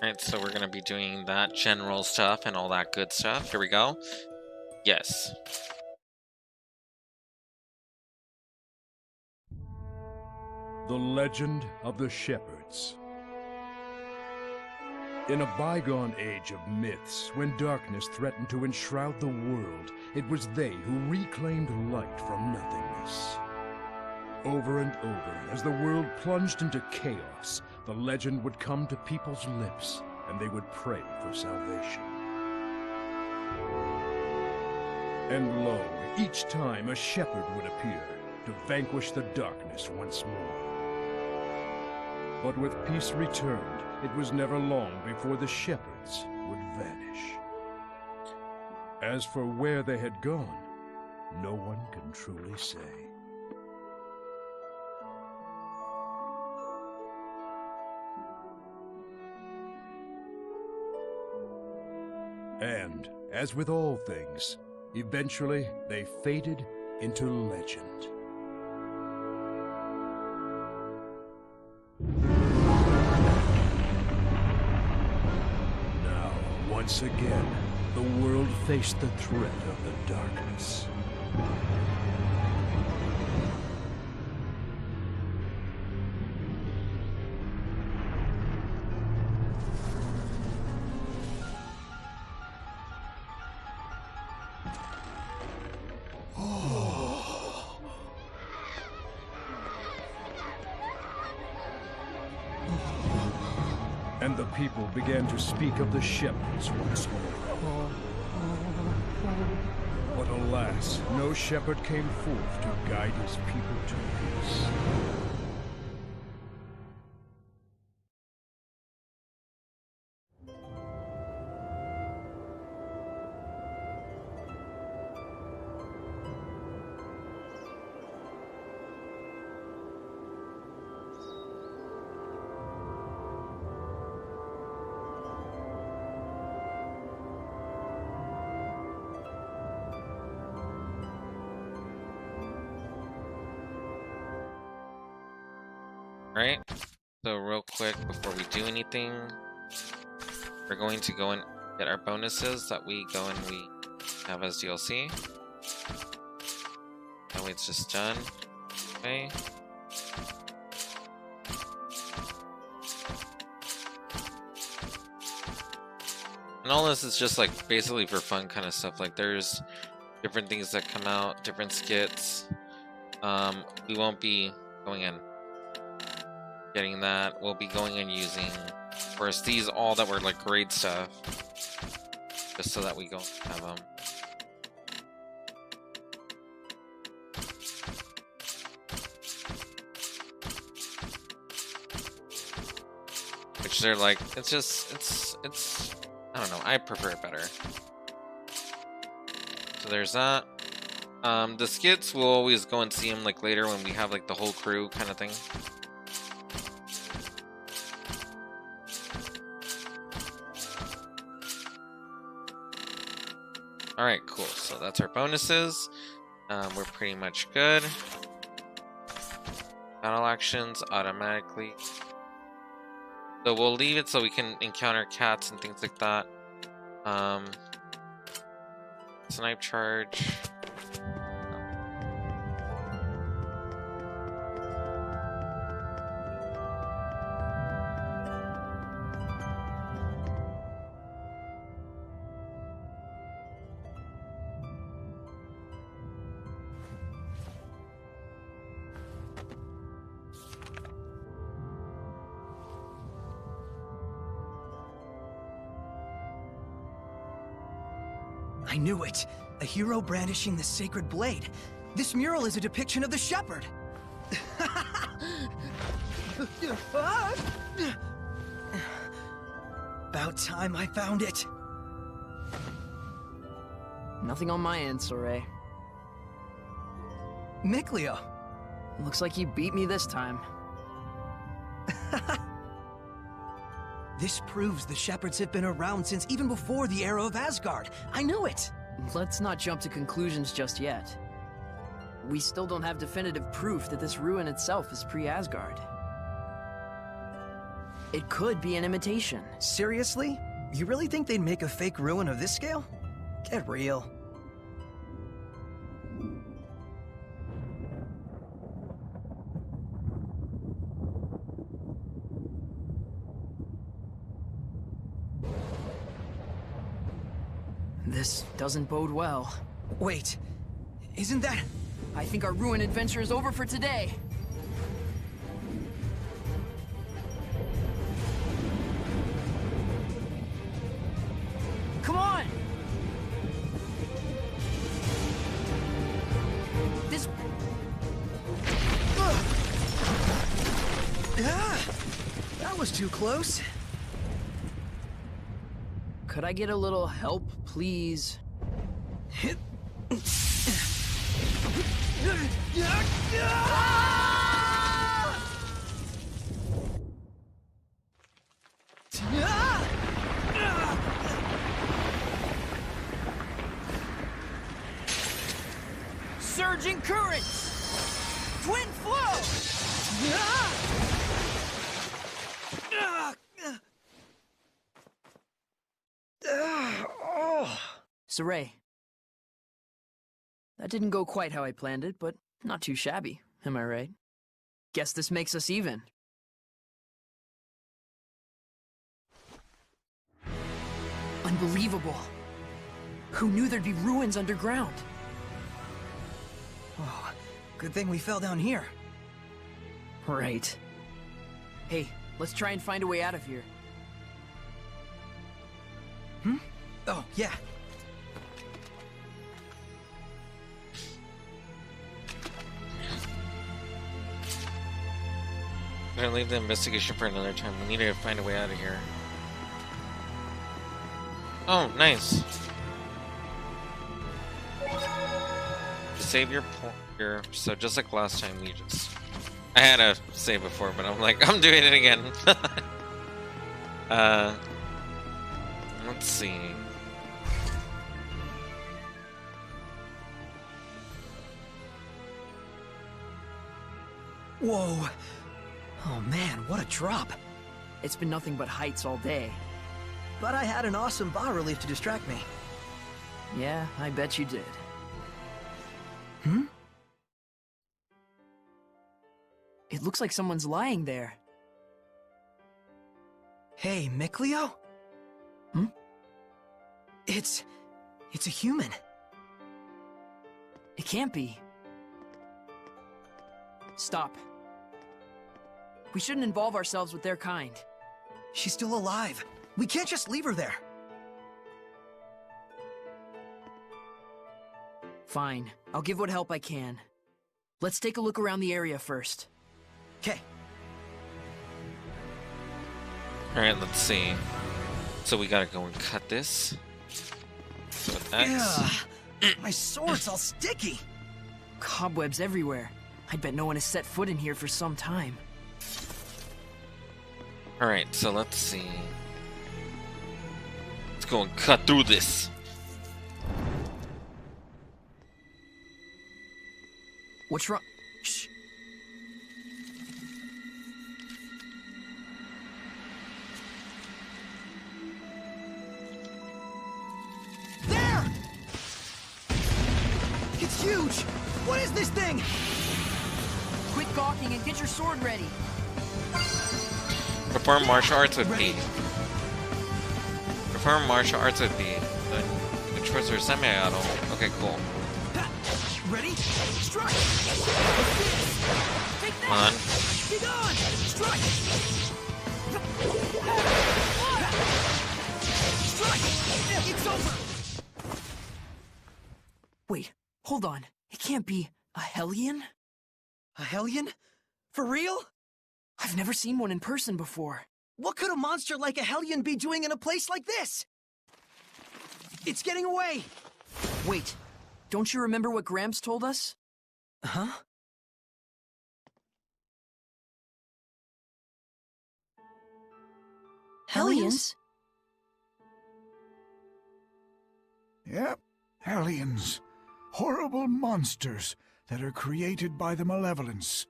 Alright, so we're gonna be doing that general stuff and all that good stuff. Here we go. Yes. The Legend of the Shepherds. In a bygone age of myths, when darkness threatened to enshroud the world, it was they who reclaimed light from nothingness. Over and over, as the world plunged into chaos, the legend would come to people's lips, and they would pray for salvation. And lo, each time a shepherd would appear, to vanquish the darkness once more. But with peace returned, it was never long before the shepherds would vanish. As for where they had gone, no one can truly say. And, as with all things, eventually they faded into legend. Now, once again, the world faced the threat of the darkness. And the people began to speak of the shepherds once more. But alas, no shepherd came forth to guide his people to peace. Right? So real quick, before we do anything, we're going to go and get our bonuses that we go and we have as DLC. That way it's just done. Okay. And all this is just like basically for fun kind of stuff. Like there's different things that come out, different skits. We won't be going in getting that. We'll be going and using first these all that were like grade stuff, just so that we don't have them. Which they're like, it's I don't know, I prefer it better. So there's that. The skits, we'll always go and see them like later when we have like the whole crew kind of thing. Alright, cool. So that's our bonuses. We're pretty much good. Battle actions automatically. So we'll leave it so we can encounter cats and things like that. Snipe charge. I knew it! A hero brandishing the sacred blade. This mural is a depiction of the shepherd. About time I found it. Nothing on my end, Sorey. Mikleo. Looks like you beat me this time. This proves the shepherds have been around since even before the era of Asgard. I knew it! Let's not jump to conclusions just yet. we still don't have definitive proof that this ruin itself is pre-Asgard. It could be an imitation. Seriously? You really think they'd make a fake ruin of this scale? Get real. This doesn't bode well. Wait, isn't that... I think our ruin adventure is over for today. Come on! This... That was too close. Could I get a little help, please? Surging currents! Twin flow! Sorey. That didn't go quite how I planned it, but not too shabby, am I right? Guess this makes us even. Unbelievable. Who knew there'd be ruins underground? Oh, good thing we fell down here. Right. Hey, let's try and find a way out of here. Oh, yeah. We're gonna leave the investigation for another time. We need to find a way out of here. Oh, nice. Save your so just like last time, we just... I had a save before, but I'm like, I'm doing it again. Let's see. Whoa. Oh man, what a drop. It's been nothing but heights all day. But I had an awesome bas-relief to distract me. Yeah, I bet you did. It looks like someone's lying there. Hey, Mikleo? It's a human. It can't be. Stop. We shouldn't involve ourselves with their kind. She's still alive. We can't just leave her there. Fine. I'll give what help I can. Let's take a look around the area first. Okay. Alright, let's see. So we gotta go and cut this. With X. My sword's all sticky. Cobwebs everywhere. I bet no one has set foot in here for some time. Alright, so let's see. Let's go and cut through this. What's wrong? Shh. There! It's huge! What is this thing? Quit gawking and get your sword ready. Perform martial arts with Ready. B. Perform martial arts with B. The controls are semi-auto. Okay, cool. Ready? Strike! Take Come on. Be gone! Strike! Strike! It's over! Wait, hold on. It can't be a Hellion? A Hellion? For real? I've never seen one in person before. What could a monster like a Hellion be doing in a place like this? It's getting away! Wait, don't you remember what Gramps told us? Huh? Hellions? Yep, Hellions. Horrible monsters that are created by the malevolence.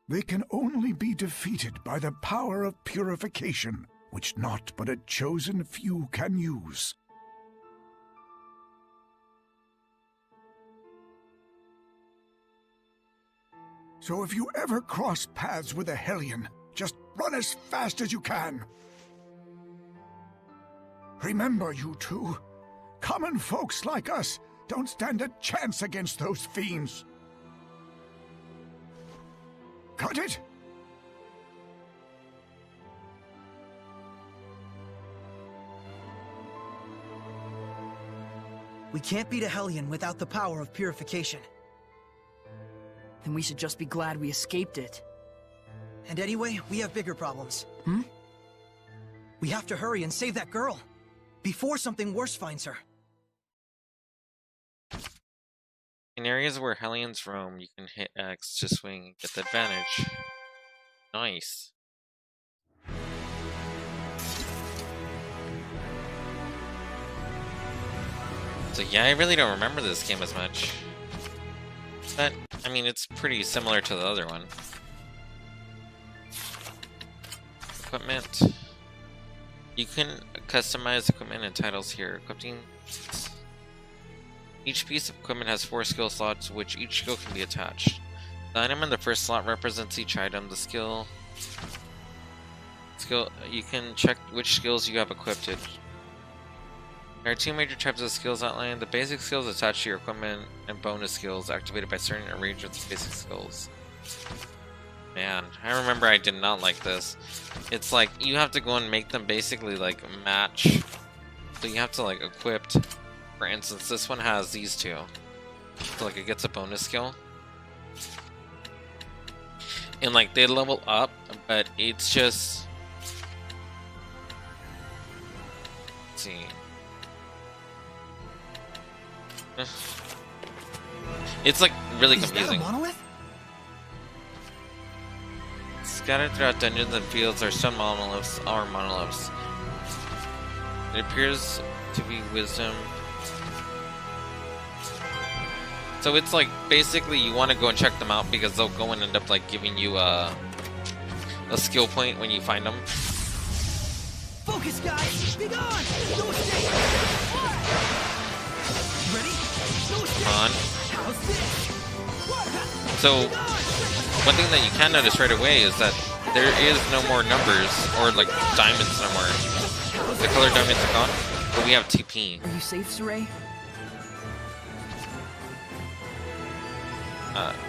They can only be defeated by the power of purification, which not but a chosen few can use. So if you ever cross paths with a Hellion, just run as fast as you can. Remember, you two, common folks like us don't stand a chance against those fiends. Got it? We can't beat a Hellion without the power of purification. Then we should just be glad we escaped it. And anyway, we have bigger problems. We have to hurry and save that girl before something worse finds her. In areas where Hellions roam, you can hit X to swing and get the advantage. Nice. So yeah, I really don't remember this game as much. But, I mean, it's pretty similar to the other one. Equipment. You can customize equipment and titles here. Equipping. Each piece of equipment has 4 skill slots, which each skill can be attached. The item in the first slot represents each item. The skill, you can check which skills you have equipped. There are 2 major types of skills outlined. The basic skills attached to your equipment, and bonus skills activated by certain arrangements of basic skills. Man, I remember I did not like this. It's like, you have to go and make them basically like match. So you have to like equip. For instance, this one has these 2. So like it gets a bonus skill. And like they level up, but it's just... Let's see. It's like really confusing. Is that a monolith? Scattered throughout dungeons and fields are some monoliths, It appears to be wisdom. So it's like basically you want to go and check them out because they'll go and end up like giving you a skill point when you find them. Focus, guys! Be gone! No escape! Ready? No escape! Come on. How's this? So one thing that you can notice right away is that there is no more numbers or like diamonds no more. The color diamonds are gone, but we have TP. Are you safe, Sorey?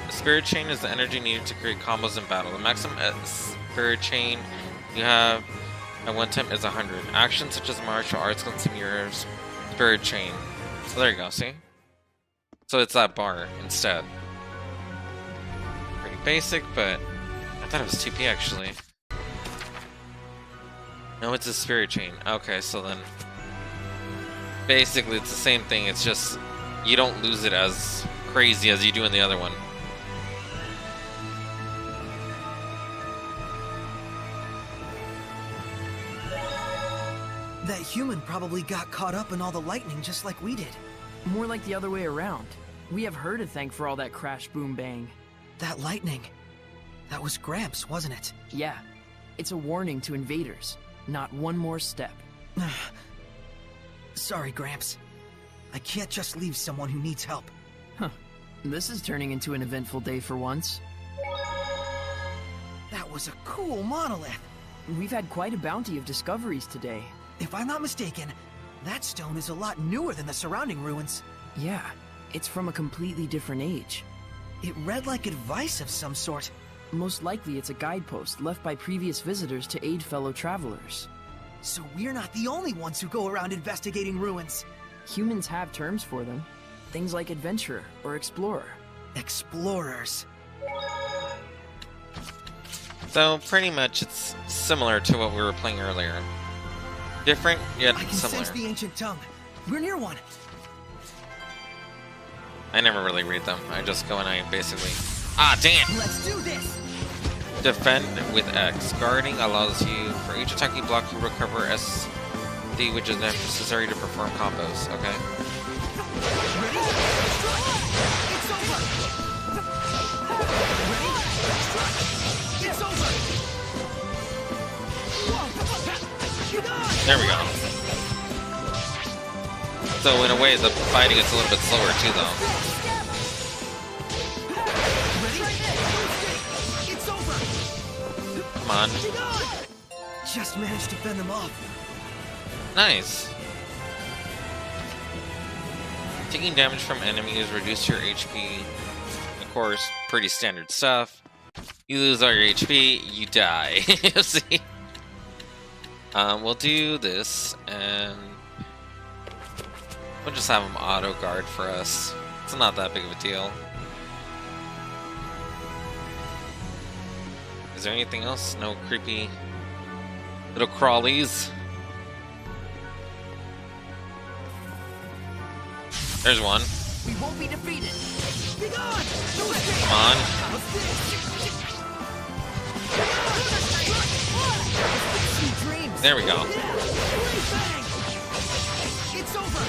Spirit Chain is the energy needed to create combos in battle. The maximum Spirit Chain you have at one time is 100. Actions such as martial arts consume your Spirit Chain. So there you go, see? So it's that bar instead. Pretty basic, but I thought it was TP actually. No, it's a Spirit Chain. Okay, so then basically it's the same thing, it's just you don't lose it as crazy as you do in the other one. That human probably got caught up in all the lightning just like we did. More like the other way around. We have her to thank for all that crash, boom, bang. That lightning. That was Gramps, wasn't it? Yeah. It's a warning to invaders. Not one more step. Sorry, Gramps. I can't just leave someone who needs help. Huh. This is turning into an eventful day for once. That was a cool monolith. We've had quite a bounty of discoveries today. If I'm not mistaken, that stone is a lot newer than the surrounding ruins. Yeah, it's from a completely different age. It read like advice of some sort. Most likely it's a guidepost left by previous visitors to aid fellow travelers. So we're not the only ones who go around investigating ruins. Humans have terms for them. Things like adventurer or explorer. Explorers. So pretty much it's similar to what we were playing earlier. Different, yet I can similar. sense the ancient tongue. We're near one. I never really read them. I just go and I basically... Ah, dang it! Let's do this! Defend with X. Guarding allows you, for each attack you block, you recover SD, which is necessary to perform combos. Okay. Ready? It's over! There we go. So in a way, the fighting is a little bit slower too, though. It's over. Come on. Just managed to fend them off. Nice. Taking damage from enemies, reduce your HP. Of course, pretty standard stuff. You lose all your HP, you die. See? We'll do this, and we'll just have them auto guard for us. It's not that big of a deal. Is there anything else? No creepy little crawlies? There's one. We won't be defeated. Come on. There we go. It's over.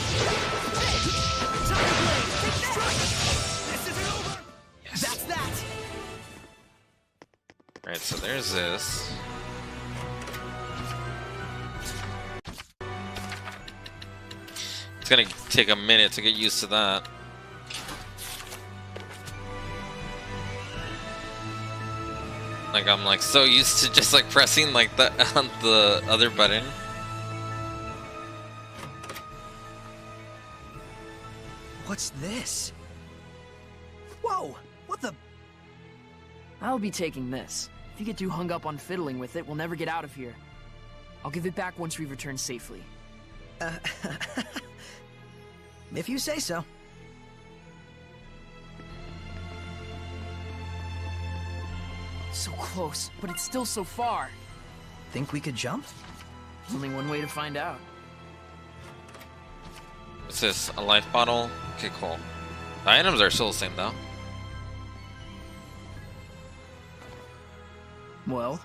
Yes. That's that. Right, so there's this. It's gonna take a minute to get used to that. Like I'm like so used to just like pressing like the on the other button. What's this? Whoa! What the? I'll be taking this. If you get too hung up on fiddling with it, we'll never get out of here. I'll give it back once we return safely. If you say so. So close, but it's still so far. Think we could jump? Only one way to find out. What's this? A life bottle? Okay, cool. The items are still the same though. Well,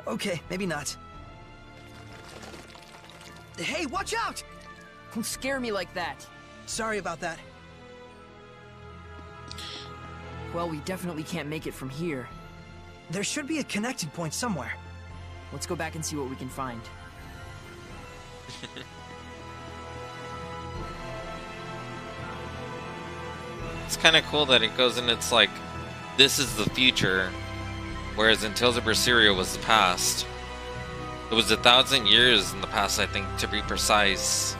Okay, maybe not. Hey, watch out! don't scare me like that. Sorry about that. Well, we definitely can't make it from here. There should be a connecting point somewhere. Let's go back and see what we can find. It's kind of cool that it goes and it's like, this is the future, whereas in Tales of Berseria was the past. It was 1,000 years in the past, I think, to be precise.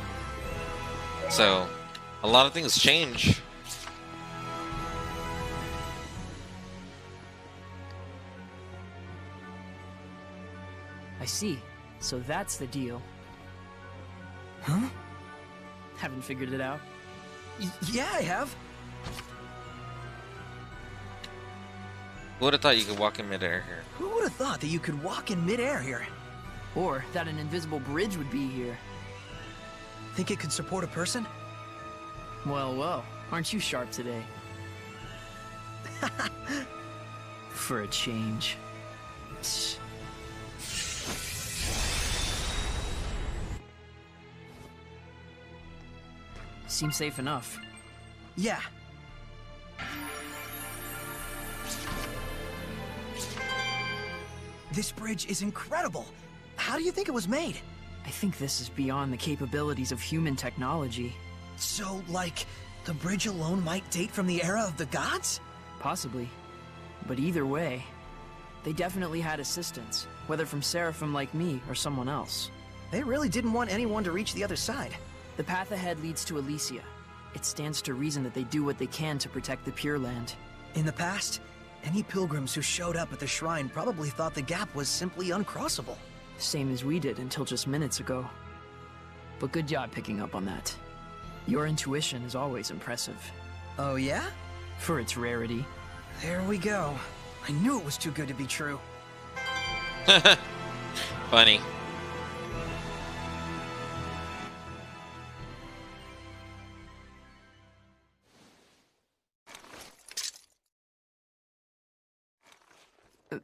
So, a lot of things change. I see. So that's the deal. Huh? Haven't figured it out? Yeah, I have. Who would have thought you could walk in midair here? Who would have thought that you could walk in midair here? Or that an invisible bridge would be here. Think it could support a person? Well, well, aren't you sharp today? For a change. Seems safe enough. Yeah. This bridge is incredible. How do you think it was made? I think this is beyond the capabilities of human technology. So, like, the bridge alone might date from the era of the gods? Possibly. But either way, they definitely had assistance, whether from Seraphim like me or someone else. They really didn't want anyone to reach the other side. The path ahead leads to Elysia. It stands to reason that they do what they can to protect the Pure Land. In the past, any pilgrims who showed up at the shrine probably thought the gap was simply uncrossable. Same as we did until just minutes ago. But good job picking up on that. Your intuition is always impressive. Oh yeah? For its rarity. There we go. I knew it was too good to be true. Funny.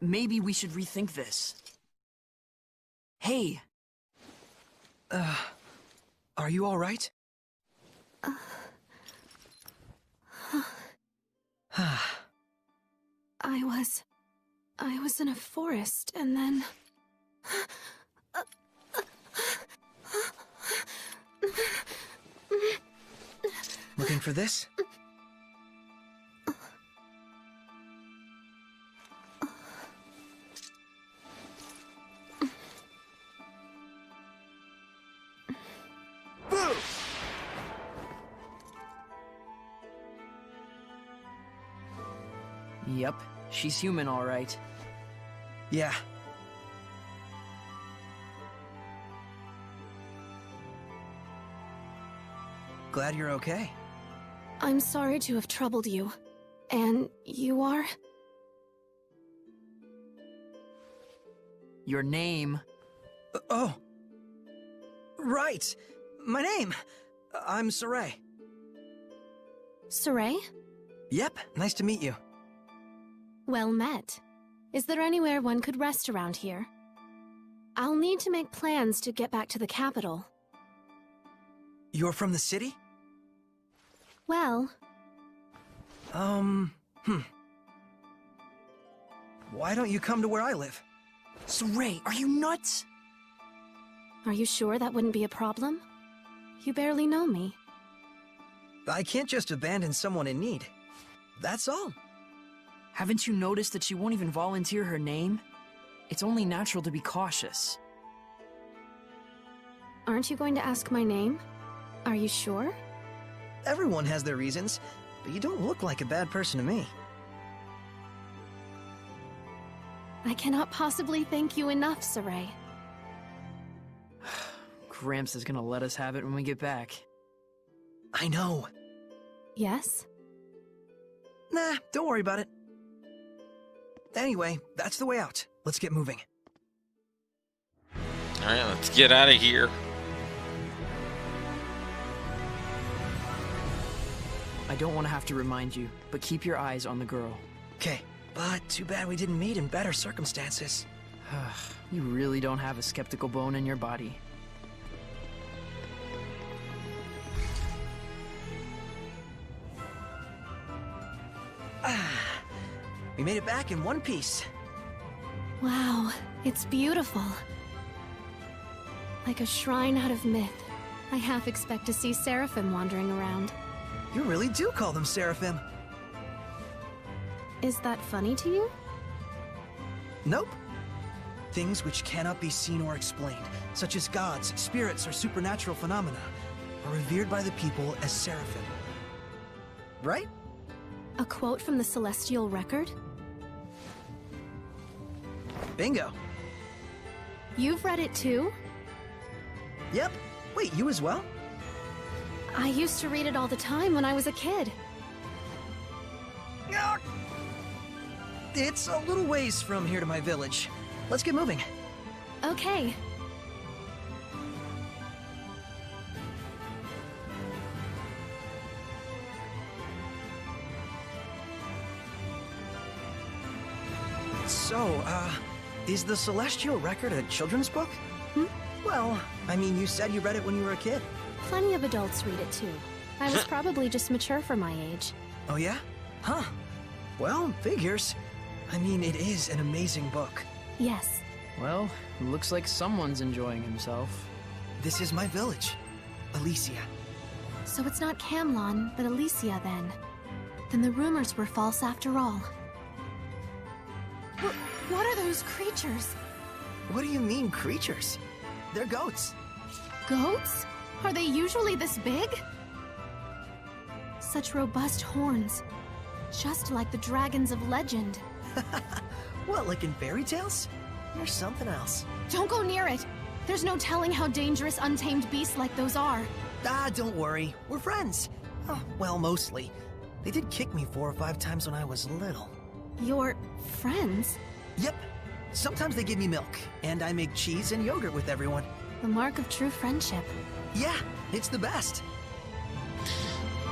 Maybe we should rethink this. Hey! Are you alright? I was in a forest, and then... hoping for this? Yep, she's human, all right. Yeah. Glad you're okay. I'm sorry to have troubled you. And you are? Your name. Oh. Right. My name. I'm Sorey. Sorey? Yep, nice to meet you. Well met. Is there anywhere one could rest around here? I'll need to make plans to get back to the capital. You're from the city? Well... Why don't you come to where I live? Sorey, are you nuts? Are you sure that wouldn't be a problem? You barely know me. I can't just abandon someone in need. That's all. Haven't you noticed that she won't even volunteer her name? It's only natural to be cautious. Aren't you going to ask my name? Are you sure? Everyone has their reasons, but you don't look like a bad person to me. I cannot possibly thank you enough, Sorey. Gramps is gonna let us have it when we get back. I know. Yes? Nah, don't worry about it. Anyway, that's the way out. Let's get moving. Alright, let's get out of here. I don't want to have to remind you, but keep your eyes on the girl. Okay, but too bad we didn't meet in better circumstances. You really don't have a skeptical bone in your body. We made it back in one piece. Wow, it's beautiful. Like a shrine out of myth. I half expect to see Seraphim wandering around. You really do call them Seraphim. Is that funny to you? Nope. Things which cannot be seen or explained, such as gods, spirits, or supernatural phenomena, are revered by the people as Seraphim. Right? A quote from the Celestial Record? Bingo. You've read it too? Yep. Wait, you as well? I used to read it all the time when I was a kid. It's a little ways from here to my village. Let's get moving. Okay. So, is the Celestial Record a children's book? Hmm? Well, I mean, you said you read it when you were a kid. Plenty of adults read it too. I was probably just mature for my age. Oh yeah? Huh. Well, figures. I mean, it is an amazing book. Yes. Well, looks like someone's enjoying himself. This is my village, Elysia. So it's not Camlon, but Elysia then. Then the rumors were false after all. What are those creatures? What do you mean, creatures? They're goats. Goats? Are they usually this big? Such robust horns. Just like the dragons of legend. What, like in fairy tales? Or something else? Don't go near it! There's no telling how dangerous untamed beasts like those are. Ah, don't worry. We're friends. Oh, well, mostly. They did kick me 4 or 5 times when I was little. Your friends? Yep. Sometimes they give me milk, and I make cheese and yogurt with everyone. The mark of true friendship. Yeah, it's the best.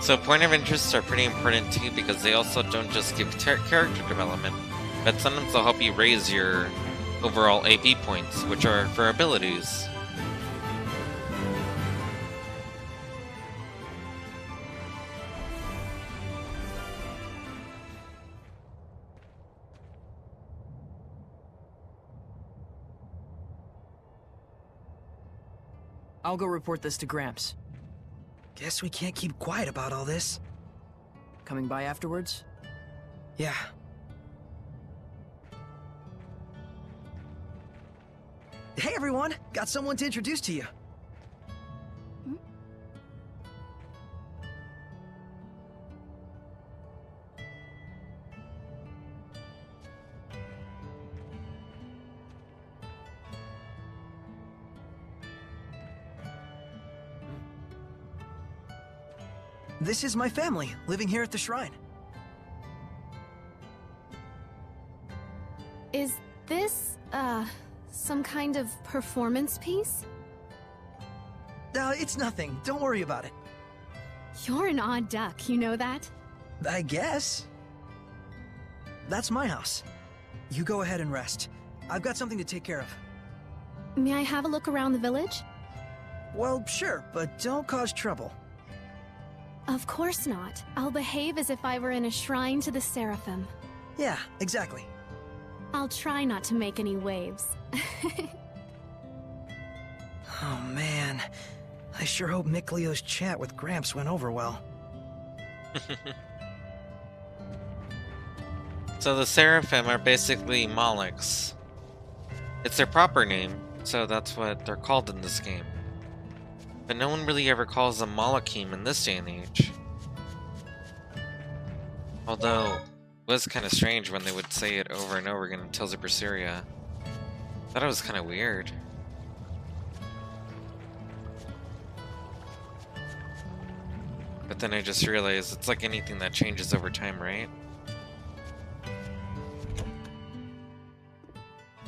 So point of interests are pretty important too, because they also don't just give character development, but sometimes they'll help you raise your overall AP points, which are for abilities. I'll go report this to Gramps. Guess we can't keep quiet about all this. Coming by afterwards? Yeah. Hey everyone! Got someone to introduce to you. This is my family, living here at the shrine. Is this, some kind of performance piece? It's nothing. Don't worry about it. You're an odd duck, you know that? I guess. That's my house. You go ahead and rest. I've got something to take care of. May I have a look around the village? Well, sure, but don't cause trouble. Of course not. I'll behave as if I were in a shrine to the Seraphim. Yeah, exactly. I'll try not to make any waves. Oh man, I sure hope Miklio's chat with Gramps went over well. So the Seraphim are basically Molochs. It's their proper name, so that's what they're called in this game. But no one really ever calls them Molochim in this day and age. Although, it was kind of strange when they would say it over and over again in Tales of Berseria. Thought it was kind of weird. But then I just realized it's like anything that changes over time, right?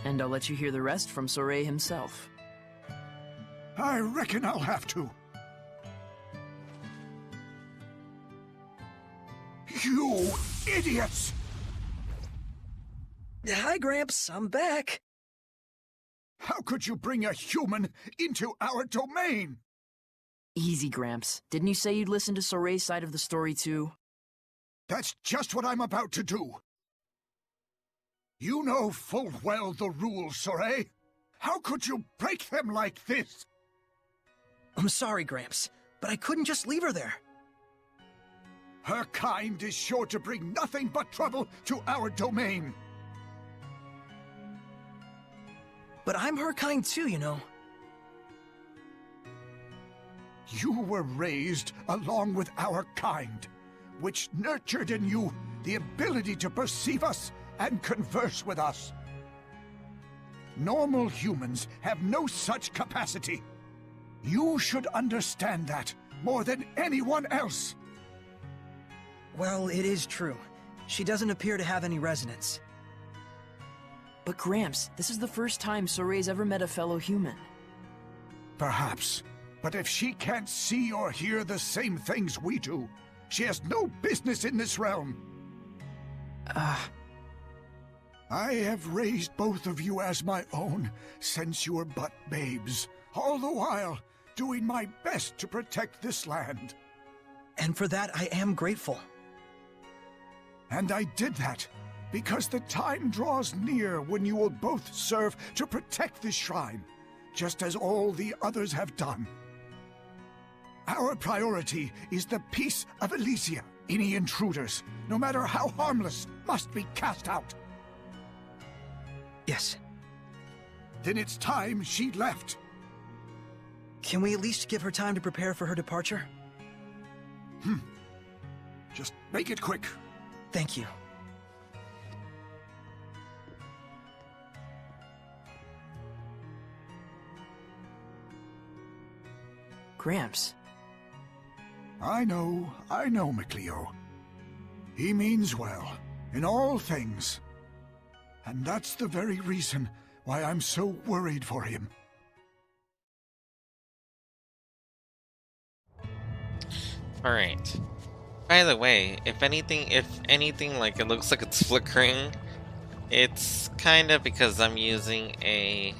And I'll let you hear the rest from Sorey himself. I reckon I'll have to. You idiots! Hi, Gramps. I'm back. How could you bring a human into our domain? Easy, Gramps. Didn't you say you'd listen to Sorey's side of the story, too? That's just what I'm about to do. You know full well the rules, Sorey. How could you break them like this? I'm sorry, Gramps, but I couldn't just leave her there. Her kind is sure to bring nothing but trouble to our domain. But I'm her kind too, you know. You were raised along with our kind, which nurtured in you the ability to perceive us and converse with us. Normal humans have no such capacity. You should understand that more than anyone else. Well, it is true. She doesn't appear to have any resonance. But Gramps, this is the first time Sorey's ever met a fellow human. Perhaps. But if she can't see or hear the same things we do, she has no business in this realm. I have raised both of you as my own since you were but babes, all the while doing my best to protect this land. And for that, I am grateful. And I did that because the time draws near when you will both serve to protect this shrine, just as all the others have done. Our priority is the peace of Elysia. Any intruders, no matter how harmless, must be cast out. Yes. Then it's time she left. Can we at least give her time to prepare for her departure? Just make it quick. Thank you. Gramps. I know, Miklio. He means well, in all things. And that's the very reason why I'm so worried for him. Alright. By the way, if anything like it looks like it's flickering, it's kind of because I'm using a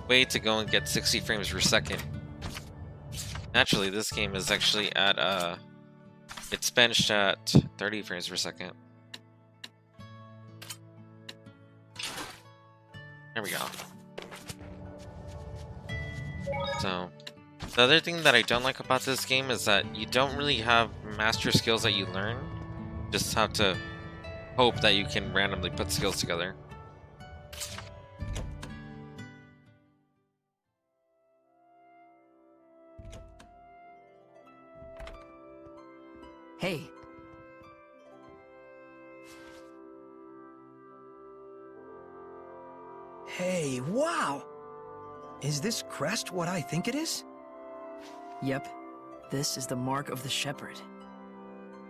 way to go and get 60 frames per second. Naturally, this game is actually at it's benched at 30 frames per second. There we go. So The other thing that I don't like about this game is that you don't really have master skills that you learn. Just have to hope that you can randomly put skills together. Hey. Hey, wow! Is this crest what I think it is? Yep. This is the mark of the shepherd.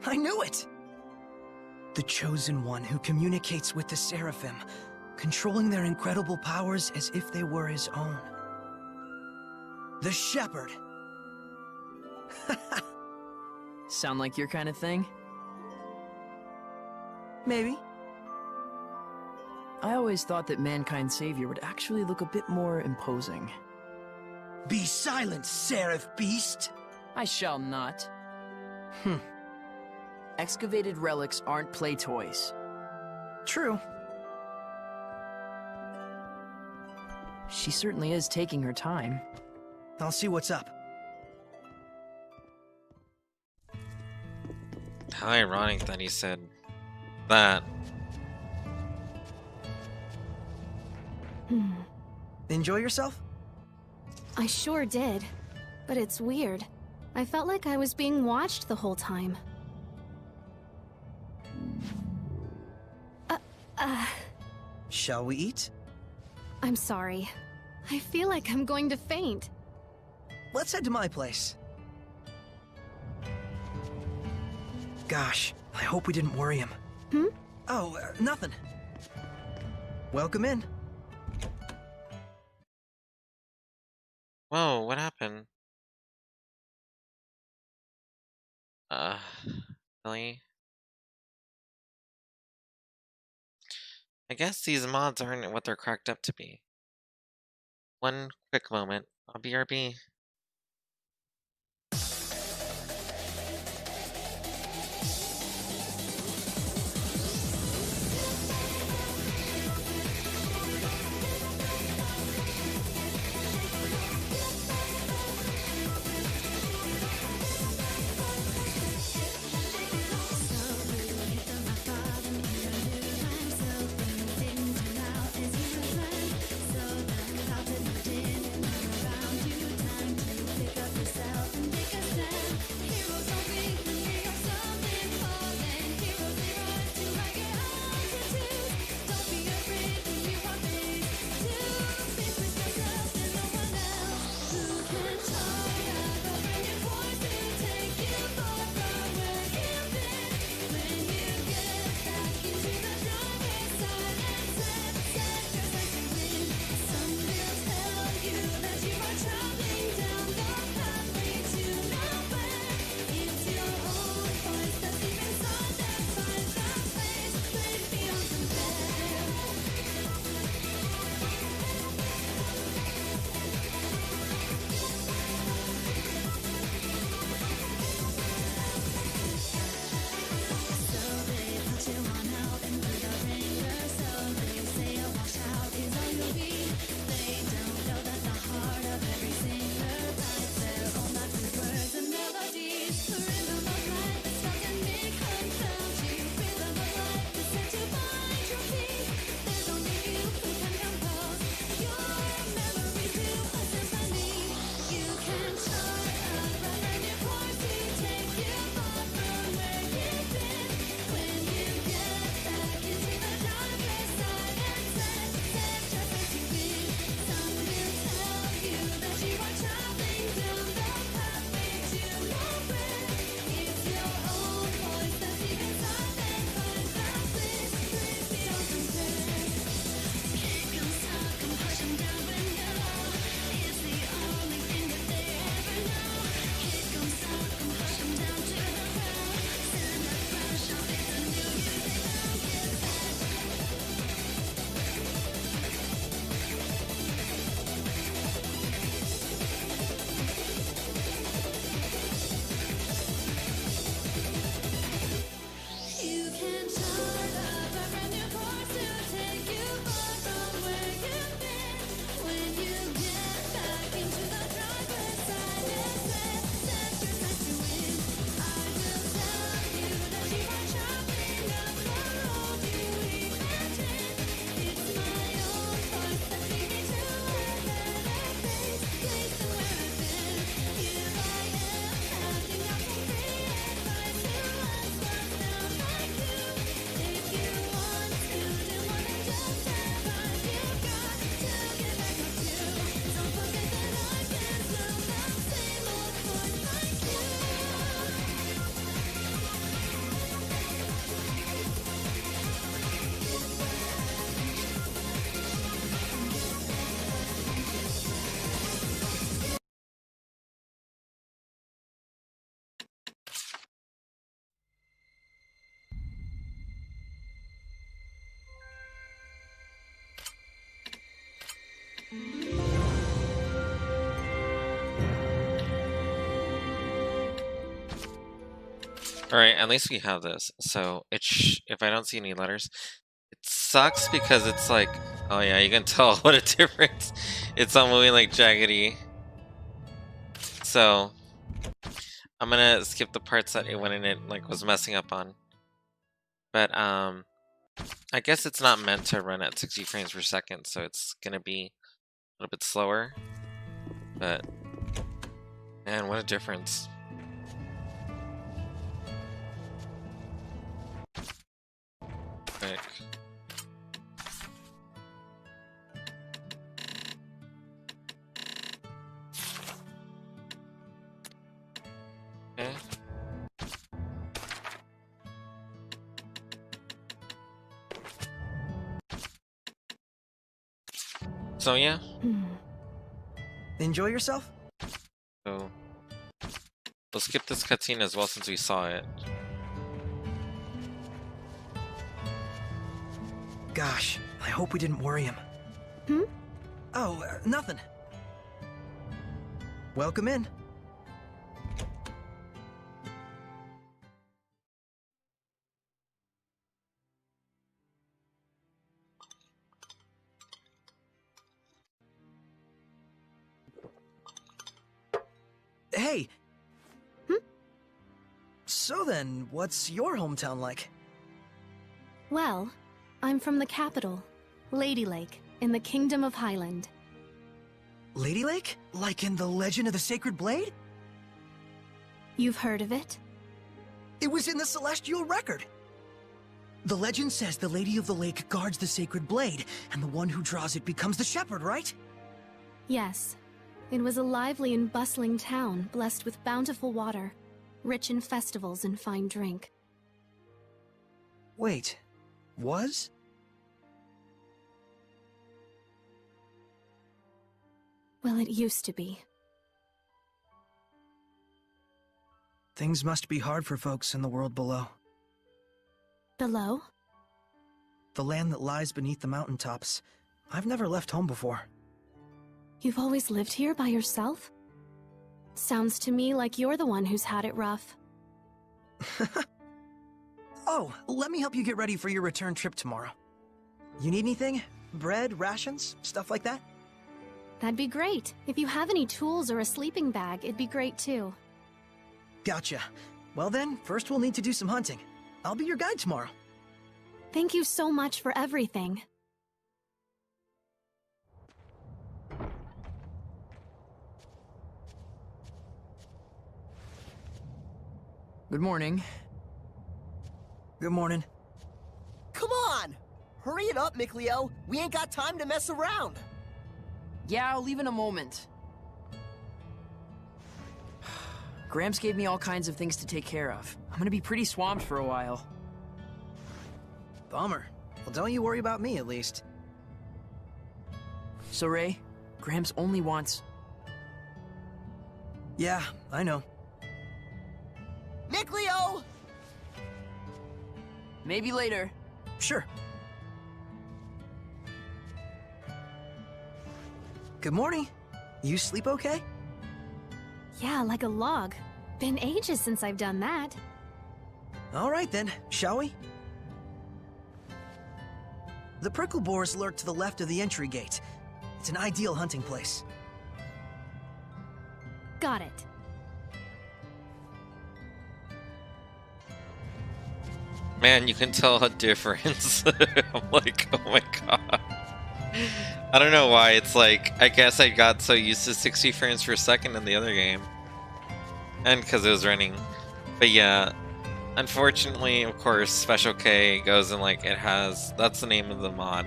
I knew it! The Chosen One who communicates with the Seraphim, controlling their incredible powers as if they were his own. The Shepherd! Sound like your kind of thing? Maybe. I always thought that Mankind's savior would actually look a bit more imposing. Be silent, Seraph Beast! I shall not. Excavated relics aren't play toys. True. She certainly is taking her time. I'll see what's up. How ironic that he said that. Enjoy yourself? I sure did. But it's weird. I felt like I was being watched the whole time. Shall we eat? I'm sorry. I feel like I'm going to faint. Let's head to my place. Gosh, I hope we didn't worry him. Oh, nothing. Welcome in. Whoa, what happened? Really? I guess these mods aren't what they're cracked up to be. One quick moment. I'll BRB. Alright, at least we have this. So, if I don't see any letters, it sucks because it's like, oh yeah, you can tell what a difference. It's all moving like jaggedy. So, I'm gonna skip the parts that it went in it like was messing up on. But I guess it's not meant to run at 60 frames per second, so it's gonna be a little bit slower. But man, what a difference. Quick. Okay. So yeah. Enjoy yourself? So we'll skip this cutscene as well since we saw it. Gosh, I hope we didn't worry him. Hmm? Oh, nothing. Welcome in. Hey. Hmm? So then, what's your hometown like? Well, I'm from the capital, Lady Lake, in the Kingdom of Highland. Lady Lake? Like in the Legend of the Sacred Blade? You've heard of it? It was in the Celestial Record. The legend says the Lady of the Lake guards the Sacred Blade, and the one who draws it becomes the shepherd, right? Yes. It was a lively and bustling town, blessed with bountiful water, rich in festivals and fine drink. Wait, was? Well, it used to be. Things must be hard for folks in the world below. Below? The land that lies beneath the mountaintops. I've never left home before. You've always lived here by yourself? Sounds to me like you're the one who's had it rough. Oh, let me help you get ready for your return trip tomorrow. You need anything? Bread, rations, stuff like that? That'd be great. If you have any tools or a sleeping bag, it'd be great too. Gotcha. Well then, first we'll need to do some hunting. I'll be your guide tomorrow. Thank you so much for everything. Good morning. Good morning. Come on! Hurry it up, Mikleo. We ain't got time to mess around. Yeah, I'll leave in a moment. Gramps gave me all kinds of things to take care of. I'm gonna be pretty swamped for a while. Bummer. Well, don't you worry about me, at least. So, Ray, Gramps only wants... Yeah, I know. Mikleo! Maybe later. Sure. Good morning. You sleep okay? Yeah, like a log. Been ages since I've done that. All right then, shall we? The prickle boars lurk to the left of the entry gate. It's an ideal hunting place. Got it. Man, you can tell a difference. I'm like, oh my god. I don't know why, it's like, I guess I got so used to 60 frames per second in the other game. And because it was running. But yeah, unfortunately, of course, Special K goes and like, it has, that's the name of the mod.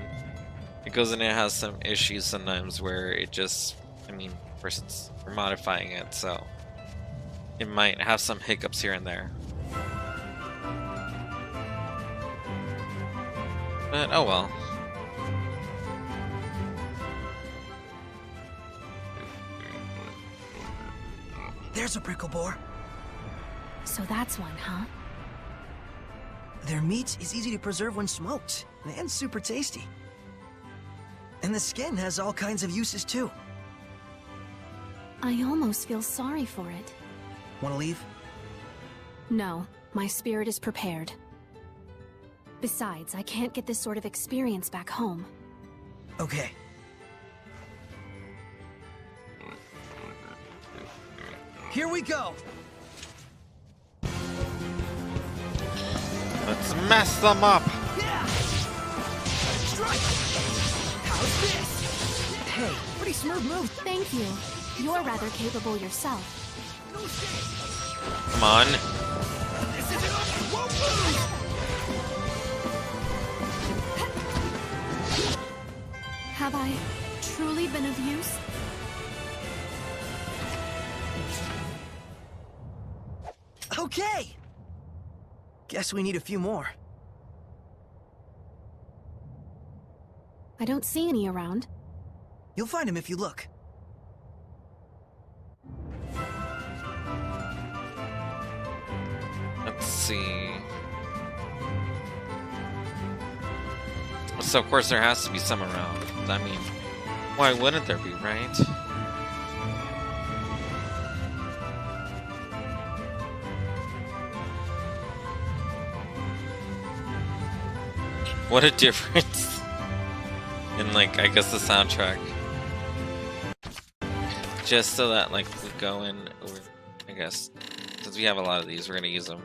It goes and it has some issues sometimes where it just, I mean, of course it's, we're modifying it, so it might have some hiccups here and there. But, oh well. There's a prickle boar. So that's one, huh? Their meat is easy to preserve when smoked, and super tasty. And the skin has all kinds of uses too. I almost feel sorry for it. Want to leave? No, My spirit is prepared. Besides, I can't get this sort of experience back home. Okay. Here we go! Let's mess them up! Yeah! Strike! How's this? Hey, pretty smooth move. Thank you. You're rather capable yourself. Come on. This isn't over. Won't lose! Have I truly been of use? Okay! Guess we need a few more. I don't see any around. You'll find him if you look. Let's see. So of course there has to be some around. I mean, why wouldn't there be, right? What a difference in, like, I guess the soundtrack. Just so that, like, we go in, or, I guess, since we have a lot of these, we're gonna use them.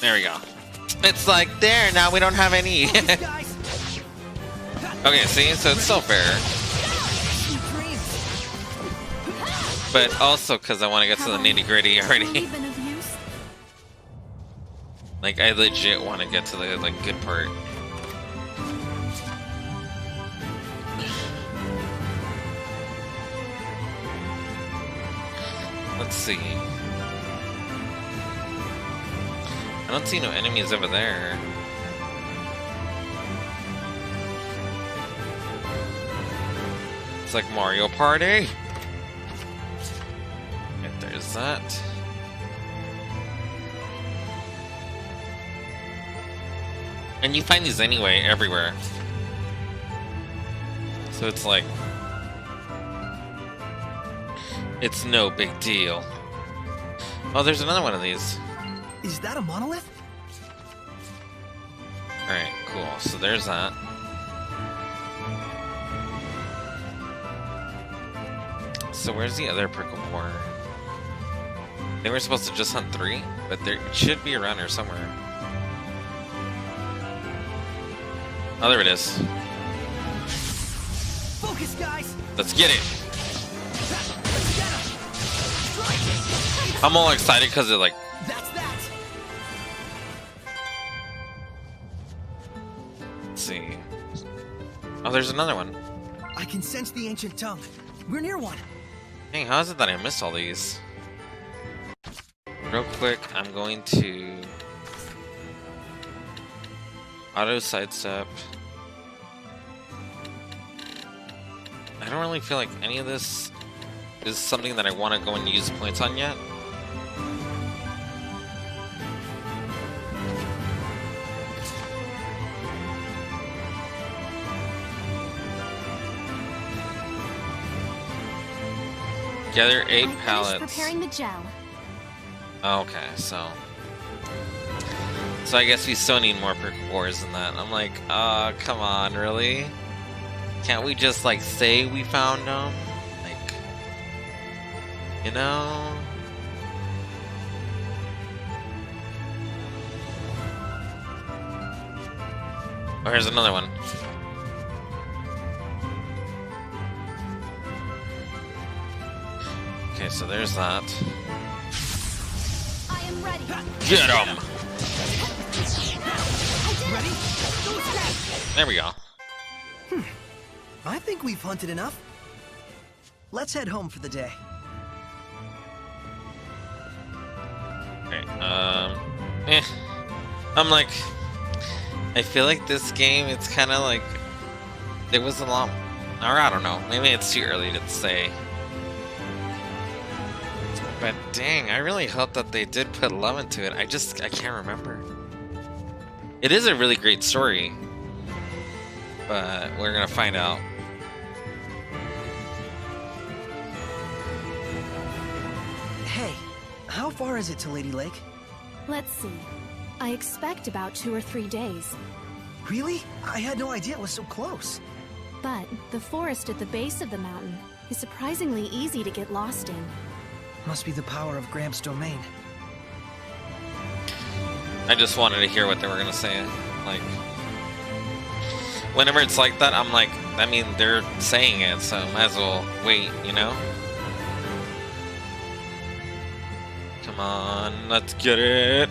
There we go. It's like, there, now we don't have any. Okay, see, so it's still fair. But also because I want to get to the nitty-gritty already. Like, I legit want to get to the, like, good part. Let's see. I don't see no enemies over there. It's like Mario Party. Right, there's that. And you find these anyway, everywhere. So it's like, it's no big deal. Oh, there's another one of these. Is that a monolith? Alright, cool. So there's that. So where's the other prickle boar? They were supposed to just hunt 3, but there it should be around here somewhere. Oh, there it is. Focus, guys. Let's get it. I'm all excited because they're like. That's that. Let's see. Oh, there's another one. I can sense the ancient tongue. We're near one. Dang, how is it that I missed all these? Real quick, I'm going to auto sidestep. I don't really feel like any of this is something that I want to go and use points on yet. Gather 8 pallets. Preparing the gel. Okay, so I guess we still need more prickle boars than that. I'm like, come on, really? Can't we just, like, say we found them? Like, you know? Oh, here's another one. Okay, so there's that. I am ready. Get him! Ready? There we go. I think we've hunted enough. Let's head home for the day. Okay, I'm like, I feel like this game, it's kind of like, there was a lot, or I don't know, maybe it's too early to say. But dang, I really hope that they did put love into it. I can't remember. It is a really great story, but we're gonna find out. Hey, how far is it to Lady Lake? Let's see. I expect about 2 or 3 days. Really? I had no idea it was so close. But the forest at the base of the mountain is surprisingly easy to get lost in. Must be the power of Gramps' domain. I just wanted to hear what they were gonna say. Like, whenever it's like that, I'm like, I mean, they're saying it, so might as well wait, you know? Come on, let's get it.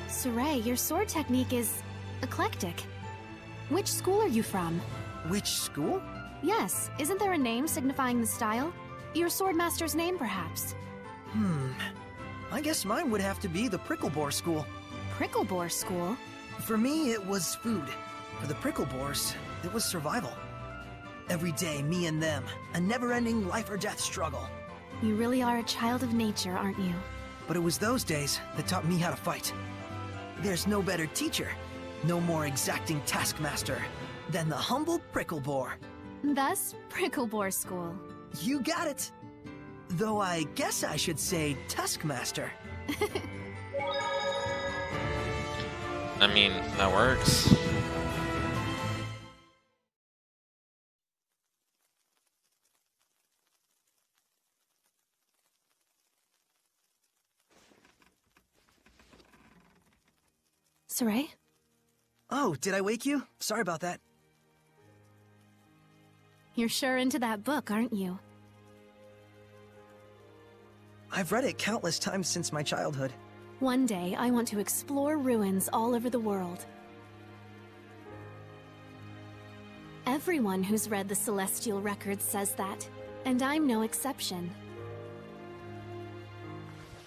Sorey, your sword technique is eclectic. Which school are you from? Which school? Yes, isn't there a name signifying the style? Your swordmaster's name, perhaps? I guess mine would have to be the Pricklebore School. Pricklebore School? For me, it was food. For the Pricklebores, it was survival. Every day, me and them, a never-ending life-or-death struggle. You really are a child of nature, aren't you? But it was those days that taught me how to fight. There's no better teacher, no more exacting taskmaster than the humble Pricklebore. Thus, Pricklebore School. You got it. Though I guess I should say Tuskmaster. I mean, that works. Sorey? Oh, did I wake you? Sorry about that. You're sure into that book, aren't you? I've read it countless times since my childhood. One day, I want to explore ruins all over the world. Everyone who's read the Celestial Records says that, and I'm no exception.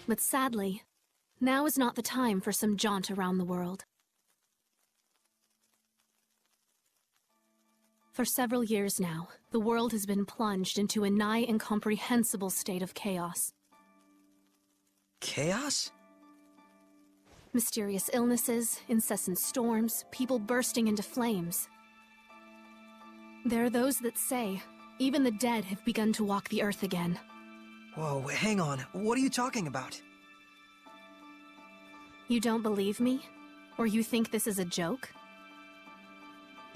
But sadly, now is not the time for some jaunt around the world. For several years now, the world has been plunged into a nigh incomprehensible state of chaos. Chaos? Mysterious illnesses, incessant storms, people bursting into flames. There are those that say, even the dead have begun to walk the earth again. Whoa, hang on. What are you talking about? You don't believe me? Or you think this is a joke?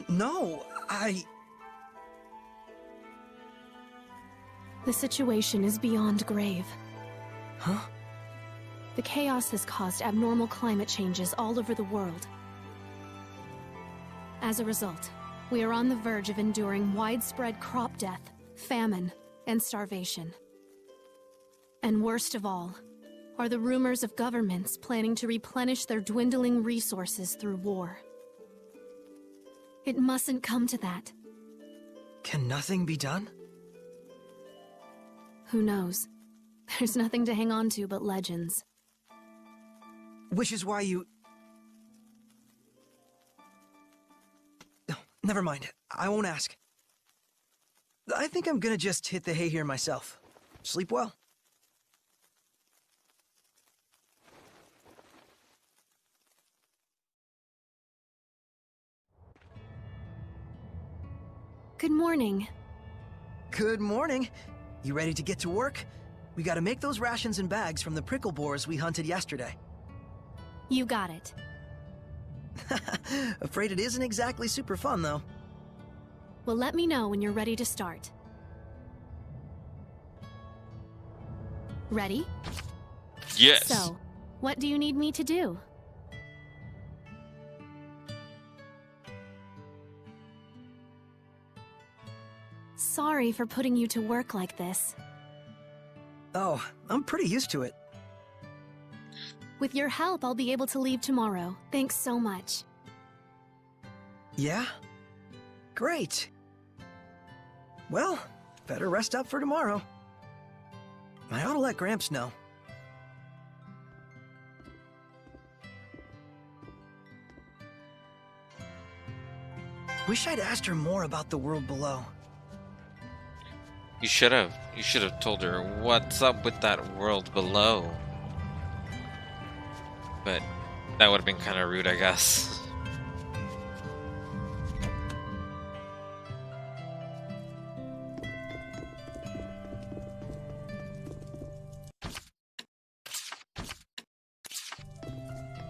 No, The situation is beyond grave. Huh? The chaos has caused abnormal climate changes all over the world. As a result, we are on the verge of enduring widespread crop death, famine, and starvation. And worst of all, are the rumors of governments planning to replenish their dwindling resources through war. It mustn't come to that. Can nothing be done? Who knows? There's nothing to hang on to but legends. Which is why you... No, never mind. I won't ask. I think I'm gonna just hit the hay here myself. Sleep well. Good morning. Good morning. You ready to get to work? We gotta make those rations and bags from the pricklebores we hunted yesterday. You got it. Afraid it isn't exactly super fun, though. Well, let me know when you're ready to start. Ready? Yes. So, what do you need me to do? Sorry for putting you to work like this. Oh, I'm pretty used to it. With your help, I'll be able to leave tomorrow. Thanks so much. Yeah? Great. Well, better rest up for tomorrow. I ought to let Gramps know. Wish I'd asked her more about the world below. You should have. You should have told her what's up with that world below. But that would have been kind of rude, I guess.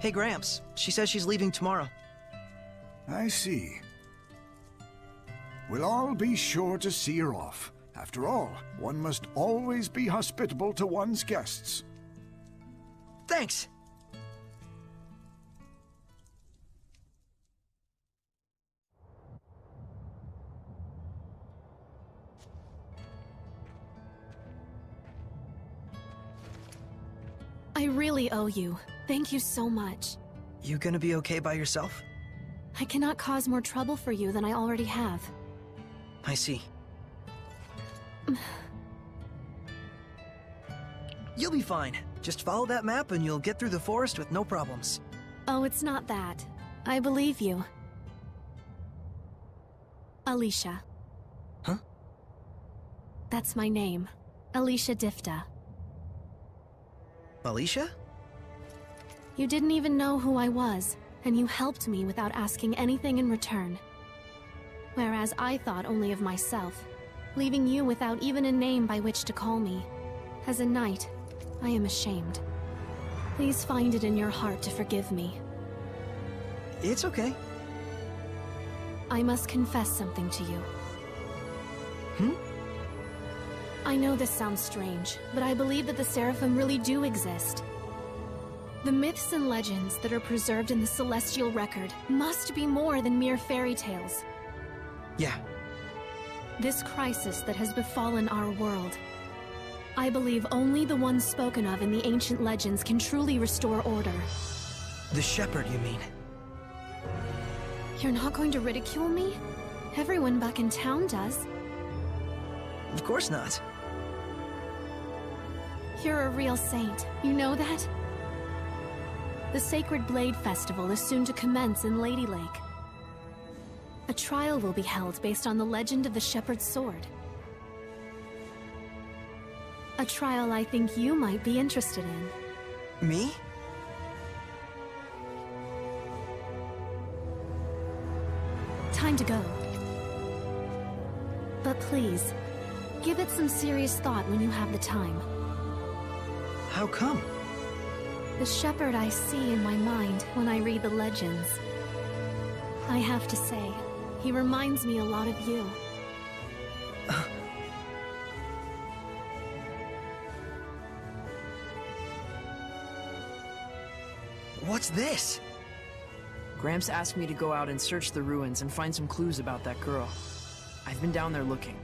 Hey, Gramps. She says she's leaving tomorrow. I see. We'll all be sure to see her off. After all, one must always be hospitable to one's guests. Thanks. I really owe you. Thank you so much. You gonna be okay by yourself? I cannot cause more trouble for you than I already have. I see. You'll be fine. Just follow that map and you'll get through the forest with no problems. Oh, it's not that. I believe you. Alicia. Huh? That's my name. Alicia Difta. Alicia? You didn't even know who I was, and you helped me without asking anything in return. Whereas I thought only of myself, leaving you without even a name by which to call me. As a knight, I am ashamed. Please find it in your heart to forgive me. It's okay. I must confess something to you. Hmm? I know this sounds strange, but I believe that the Seraphim really do exist. The myths and legends that are preserved in the Celestial Record must be more than mere fairy tales. Yeah. This crisis that has befallen our world, I believe only the ones spoken of in the ancient legends can truly restore order. The shepherd, you mean? You're not going to ridicule me? Everyone back in town does. Of course not. You're a real saint, you know that? The Sacred Blade Festival is soon to commence in Lady Lake. A trial will be held based on the legend of the Shepherd's Sword. A trial I think you might be interested in. Me? Time to go. But please, give it some serious thought when you have the time. How come? The shepherd I see in my mind when I read the legends. I have to say, he reminds me a lot of you. What's this? Gramps asked me to go out and search the ruins and find some clues about that girl. I've been down there looking.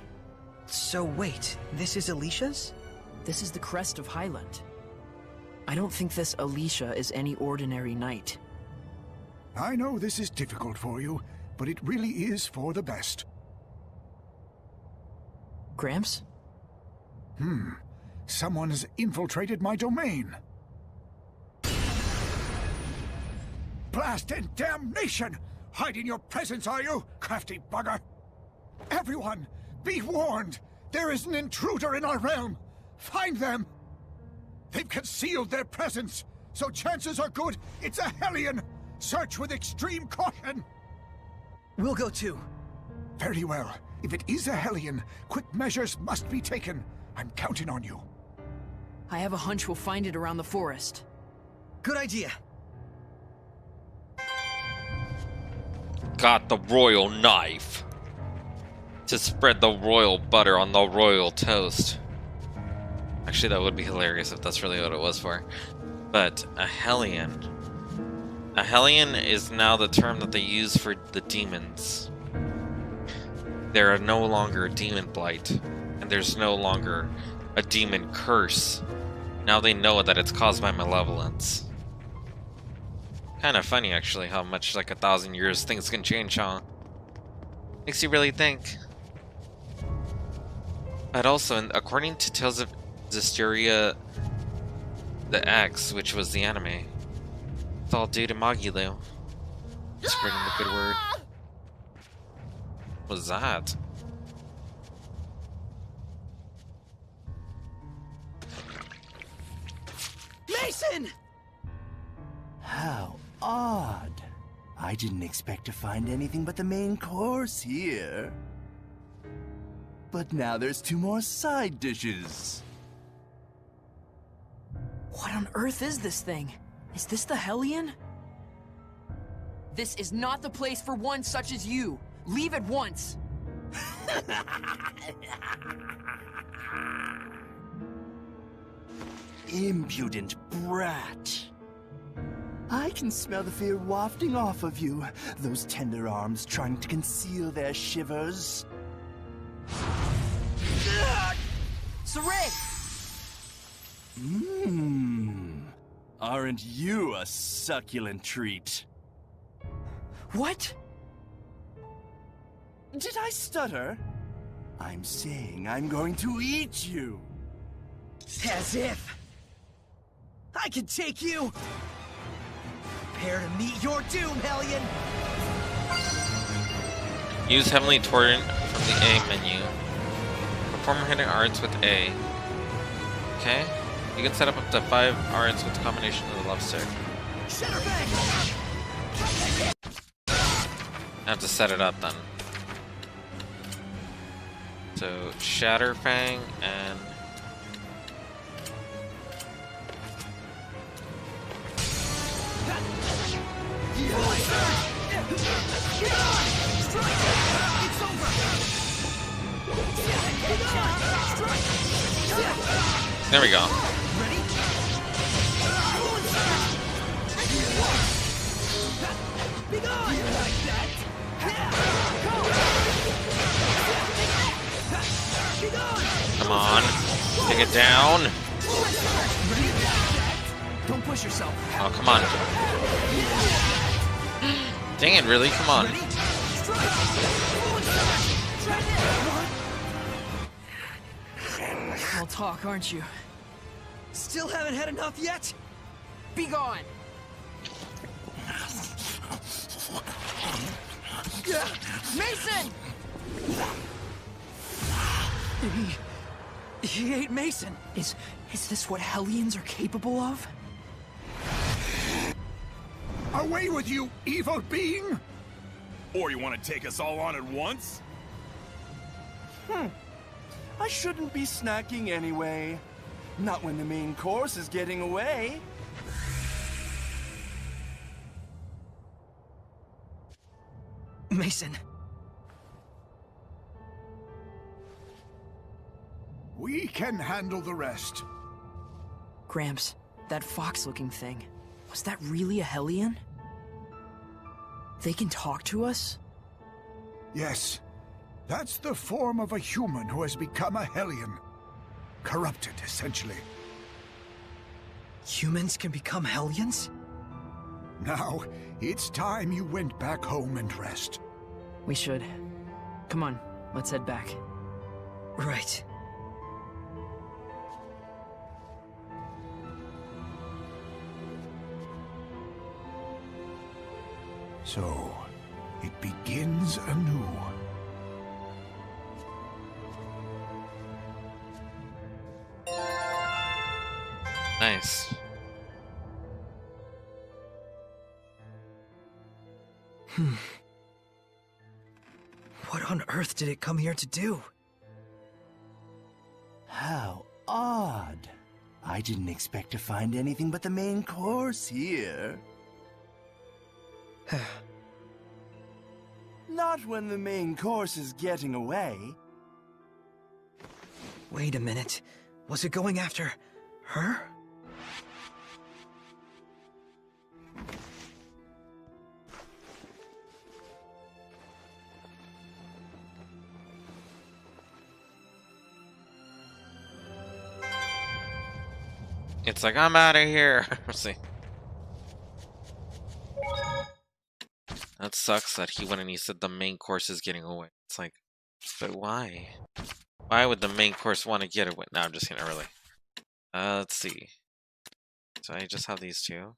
So wait, this is Alicia's? This is the crest of Highland. I don't think this Alicia is any ordinary knight. I know this is difficult for you, but it really is for the best. Gramps? Someone has infiltrated my domain. Blast and damnation! Hiding your presence, are you, crafty bugger? Everyone, be warned! There is an intruder in our realm! Find them! They've concealed their presence, so chances are good it's a Hellion! Search with extreme caution! We'll go too. Very well. If it is a Hellion, quick measures must be taken. I'm counting on you. I have a hunch we'll find it around the forest. Good idea. Got the royal knife to spread the royal butter on the royal toast. Actually, that would be hilarious if that's really what it was for. But a Hellion. A Hellion is now the term that they use for the demons. There are no longer a demon blight, and there's no longer a demon curse. Now they know that it's caused by malevolence. Kind of funny, actually, how much, like, 1,000 years things can change, huh? Makes you really think. But also, according to Tales of Zesteria the X, which was the anime, it's all due to Magilu. Spreading the good word. What was that? Mason! How odd. I didn't expect to find anything but the main course here. But now there's 2 more side dishes. What on earth is this thing? Is this the Hellion? This is not the place for one such as you. Leave at once. Impudent brat. I can smell the fear wafting off of you, those tender arms trying to conceal their shivers. Sorey! Aren't you a succulent treat? What? Did I stutter? I'm saying I'm going to eat you. As if I can take you. Prepare to meet your doom, Hellion. Use Heavenly Torrent from the A menu. Perform hidden arts with A. Okay. You can set up to 5 arts with the combination of the left stick. I have to set it up then. So Shatterfang and there we go. Come on, take it down. Don't push yourself. Oh, come on. Dang it, really? Come on. All talk, aren't you? Still haven't had enough yet? Be gone! Mason! He ate Mason. Is this what Hellions are capable of? Away with you, evil being! Or you want to take us all on at once? I shouldn't be snacking anyway. Not when the main course is getting away. Mason. We can handle the rest. Gramps, that fox-looking thing, was that really a Hellion? They can talk to us? Yes. That's the form of a human who has become a Hellion. Corrupted, essentially. Humans can become Hellions? Now, it's time you went back home and rest. We should. Come on, let's head back. Right. So, it begins anew. Nice. What on earth did it come here to do? How odd. I didn't expect to find anything but the main course here. Not when the main course is getting away. Wait a minute. Was it going after her? It's like, I'm out of here. Let's see. That sucks that he went and he said the main course is getting away. It's like, but why? Why would the main course want to get away? No, I'm just kidding, really. Let's see. So I just have these two.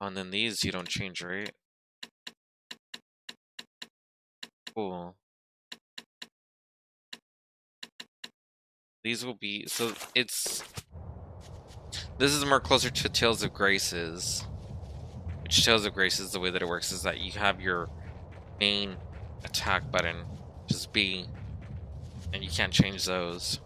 Oh, and then these you don't change, right? Cool. These will be, so it's This is more closer to Tales of Graces. Which Tales of Graces, the way that it works is that you have your main attack button, which is B, and you can't change those.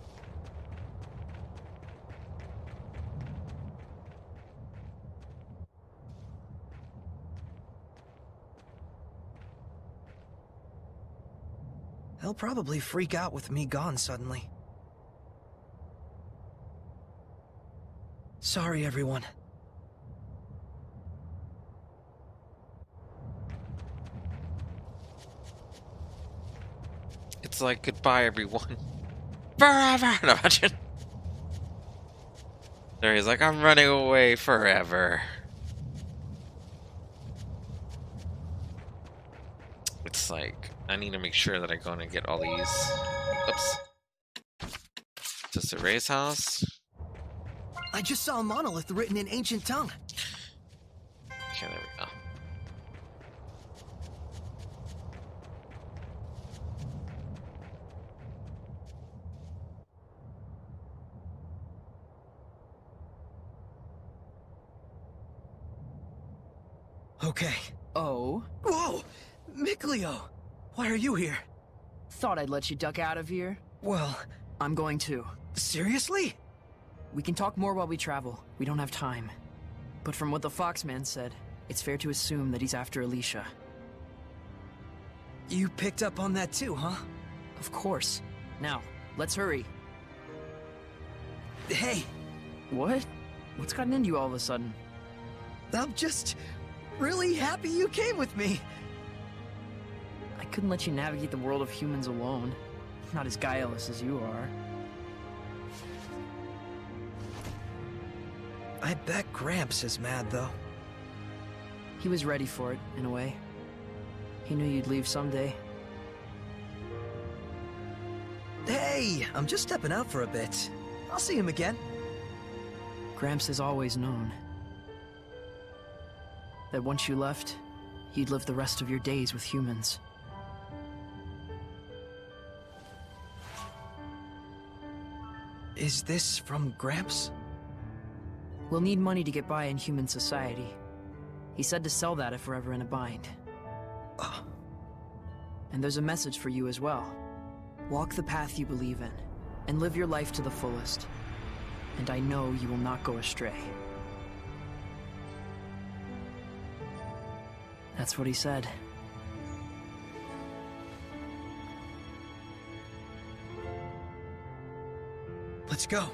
He'll probably freak out with me gone suddenly. Sorry, everyone. It's like goodbye, everyone. Forever! No, imagine. There he's like, I'm running away forever. It's like, I need to make sure that I go in and get all these. Oops. Zesteria's house. I just saw a monolith written in ancient tongue. Okay, there we go. Okay. Oh? Whoa! Mikleo! Why are you here? Thought I'd let you duck out of here. Well, I'm going too. seriously? We can talk more while we travel. We don't have time. But from what the Foxman said, it's fair to assume that he's after Alicia. You picked up on that too, huh? Of course. Now, let's hurry. Hey, What? What's gotten into you all of a sudden? I'm just really happy you came with me. I couldn't let you navigate the world of humans alone. Not as guileless as you are. I bet Gramps is mad, though. He was ready for it, in a way. He knew you'd leave someday. Hey, I'm just stepping out for a bit. I'll see him again. Gramps has always known that once you left, you'd live the rest of your days with humans. Is this from Gramps? We'll need money to get by in human society. He said to sell that if we're ever in a bind. And there's a message for you as well. Walk the path you believe in, and live your life to the fullest. And I know you will not go astray. That's what he said. Let's go.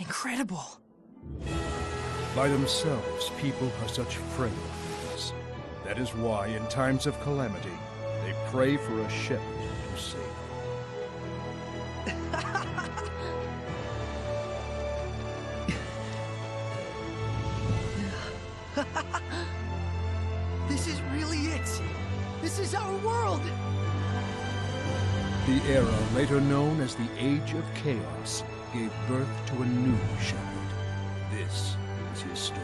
Incredible! By themselves, people are such frail things. That is why, in times of calamity, they pray for a shepherd to save them. This is really it. This is our world. The era later known as the Age of Chaos gave birth to a new shepherd. This is his story.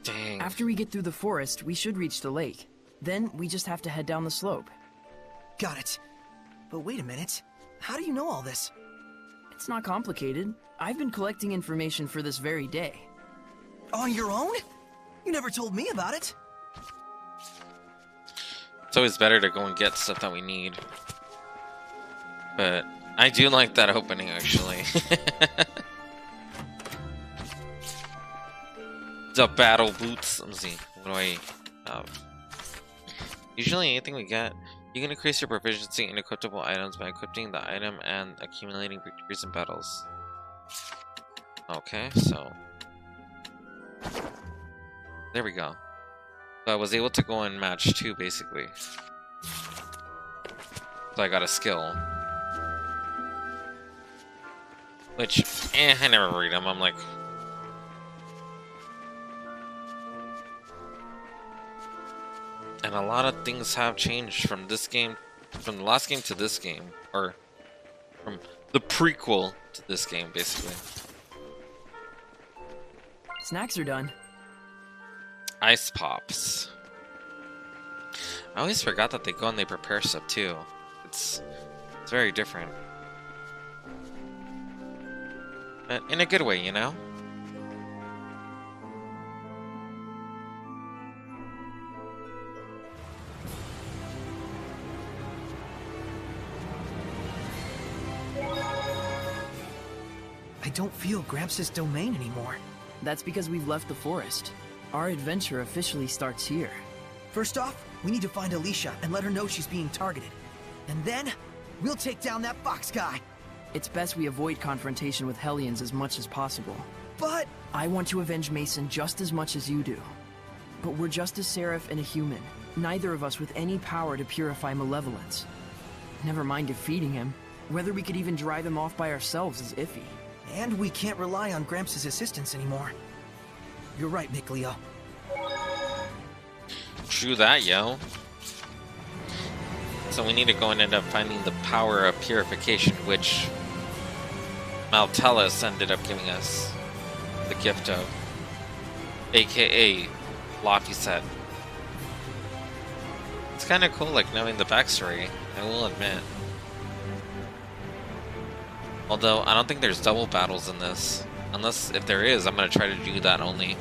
Dang. After we get through the forest, we should reach the lake. Then we just have to head down the slope. Got it. But wait a minute. How do you know all this? It's not complicated. I've been collecting information for this very day. On your own? You never told me about it. It's always better to go and get stuff that we need. But I do like that opening, actually. The battle boots. Let me see. What do I have? Usually anything we get, you can increase your proficiency in equipable items by equipping the item and accumulating victories in battles. Okay, so there we go. So I was able to go in match 2 basically. So I got a skill. Which, I never read them. I'm like, and a lot of things have changed from this game, from the last game to this game, or from the prequel to this game, basically. Snacks are done. Ice pops. I always forgot that they go and they prepare stuff too. It's very different. But in a good way, you know? I don't feel Gramps' domain anymore. That's because we've left the forest. Our adventure officially starts here. First off, we need to find Alicia and let her know she's being targeted. And then, we'll take down that fox guy. It's best we avoid confrontation with Hellions as much as possible. But I want to avenge Mason just as much as you do. But we're just a seraph and a human, neither of us with any power to purify malevolence. Never mind defeating him. Whether we could even drive him off by ourselves is iffy. And we can't rely on Gramps' assistance anymore. You're right, Mikleo. True that, yo. So we need to go and end up finding the power of purification, which Maltellus ended up giving us the gift of, aka Laphicet. It's kind of cool, like, knowing the backstory, I will admit. Although, I don't think there's double battles in this. Unless, if there is, I'm going to try to do that only.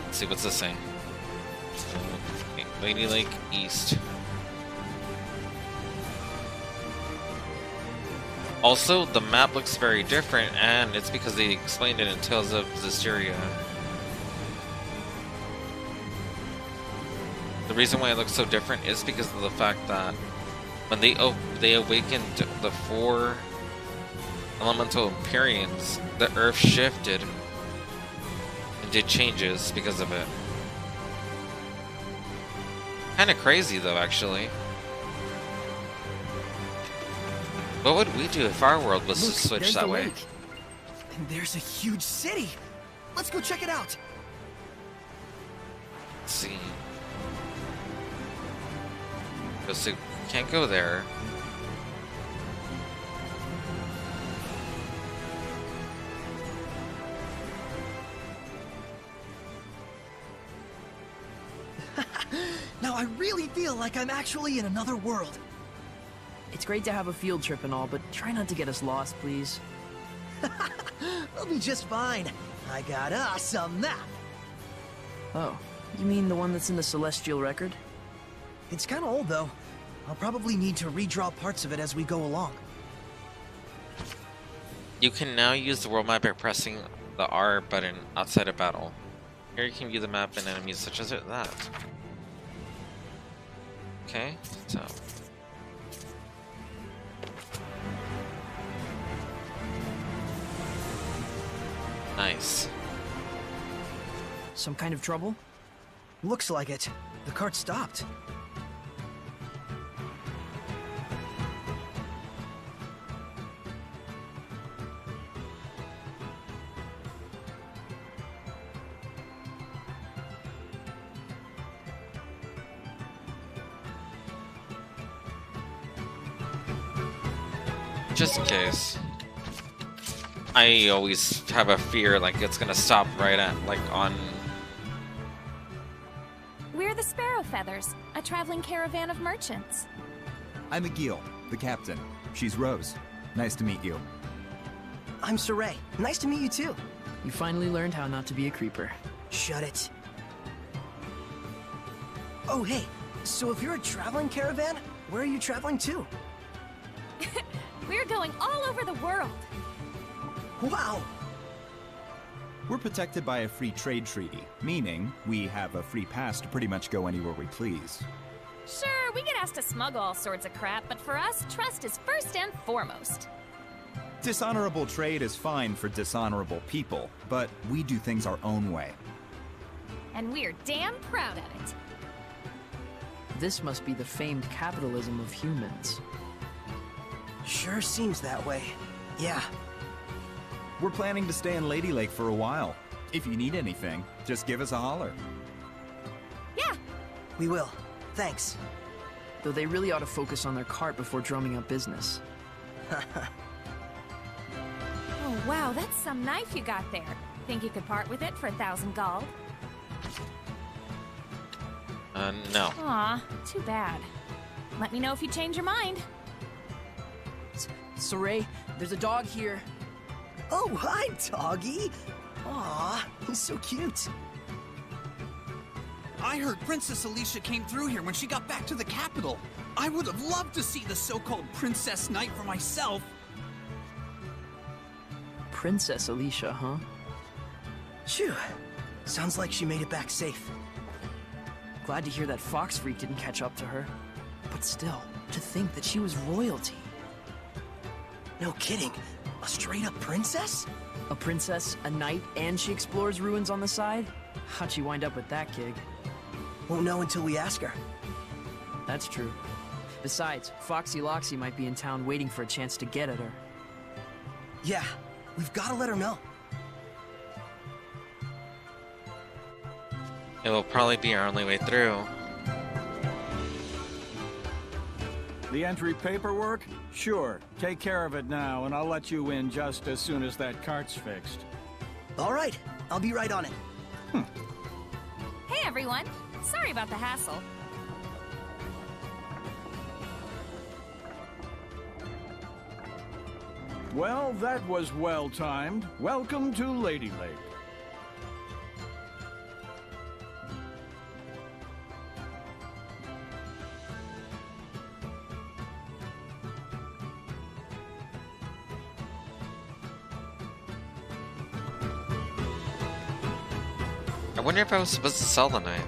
Let's see, what's this saying? Okay, Lady Lake East. Also, the map looks very different, and it's because they explained it in Tales of Zesteria. The reason why it looks so different is because of the fact that when they awakened the 4 elemental Empyreans, the Earth shifted and did changes because of it. Kind of crazy though, actually. What would we do if our world was to switch that way? Lake. And there's a huge city. Let's go check it out. Let's see. So can't go there. Now I really feel like I'm actually in another world. It's great to have a field trip and all, but try not to get us lost, please. We'll be just fine. I got us a map. Oh, you mean the one that's in the Celestial Record? It's kind of old, though. I'll probably need to redraw parts of it as we go along. You can now use the world map by pressing the R button outside of battle. Here you can view the map and enemies such as that. Okay, so... Nice. Some kind of trouble? Looks like it. The cart stopped. Just in case. I always have a fear like it's gonna stop right at like on. We're the Sparrow Feathers, a traveling caravan of merchants. I'm Agil, the captain. She's Rose. Nice to meet you. I'm Sorey. Nice to meet you too. You finally learned how not to be a creeper. Shut it. Oh, hey. So if you're a traveling caravan, where are you traveling to? We're going all over the world. Wow! We're protected by a free trade treaty, meaning we have a free pass to pretty much go anywhere we please. Sure, we get asked to smuggle all sorts of crap, but for us, trust is first and foremost. Dishonorable trade is fine for dishonorable people, but we do things our own way. And we're damn proud of it. This must be the famed capitalism of humans. Sure seems that way. Yeah. We're planning to stay in Lady Lake for a while. If you need anything, just give us a holler. Yeah. We will. Thanks. Though they really ought to focus on their cart before drumming up business. Oh wow, that's some knife you got there. Think you could part with it for 1,000 gold? No. Aw, too bad. Let me know if you change your mind. Sorey, there's a dog here. Oh, hi, doggy. Aw, he's so cute. I heard Princess Alicia came through here when she got back to the capital. I would have loved to see the so-called Princess Knight for myself. Princess Alicia, huh? Phew. Sounds like she made it back safe. Glad to hear that fox freak didn't catch up to her. But still, to think that she was royalty. No kidding. A straight-up princess? A princess, a knight, and she explores ruins on the side? How'd she wind up with that gig? Won't know until we ask her. That's true. Besides, Foxy Loxy might be in town waiting for a chance to get at her. Yeah, we've got to let her know. It will probably be our only way through. The entry paperwork? Sure. Take care of it now, and I'll let you in just as soon as that cart's fixed. All right. I'll be right on it. Hey everyone! Sorry about the hassle. Well, that was well-timed. Welcome to Lady Lake. I wonder if I was supposed to sell the knife.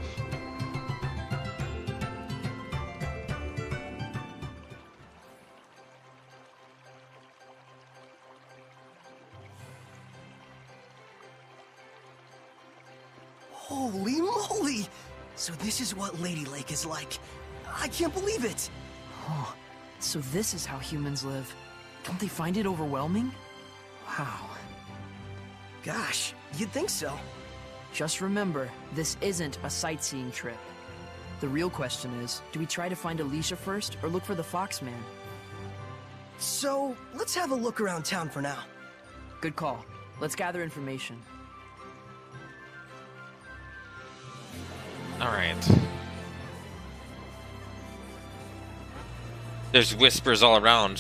Holy moly! So this is what Lady Lake is like. I can't believe it! Oh, so this is how humans live. Don't they find it overwhelming? Wow. Gosh, you'd think so. Just remember, this isn't a sightseeing trip. The real question is, do we try to find Alicia first, or look for the Foxman? So, let's have a look around town for now. Good call. Let's gather information. Alright. There's whispers all around.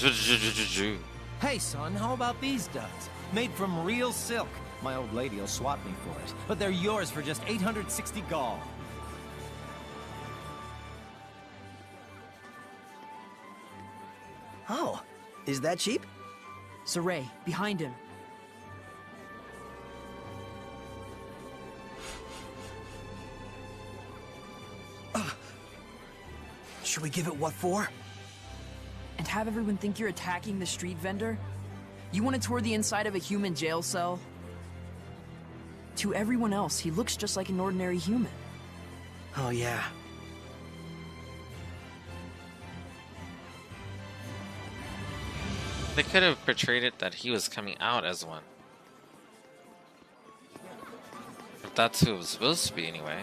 Hey son, how about these duds? Made from real silk. My old lady will swap me for it, but they're yours for just 860 gall. Oh, is that cheap? Sorey, behind him. Should we give it what for? And have everyone think you're attacking the street vendor? You want to tour the inside of a human jail cell? To everyone else, he looks just like an ordinary human. Oh, yeah. They could have portrayed it that he was coming out as one. If that's who it was supposed to be, anyway.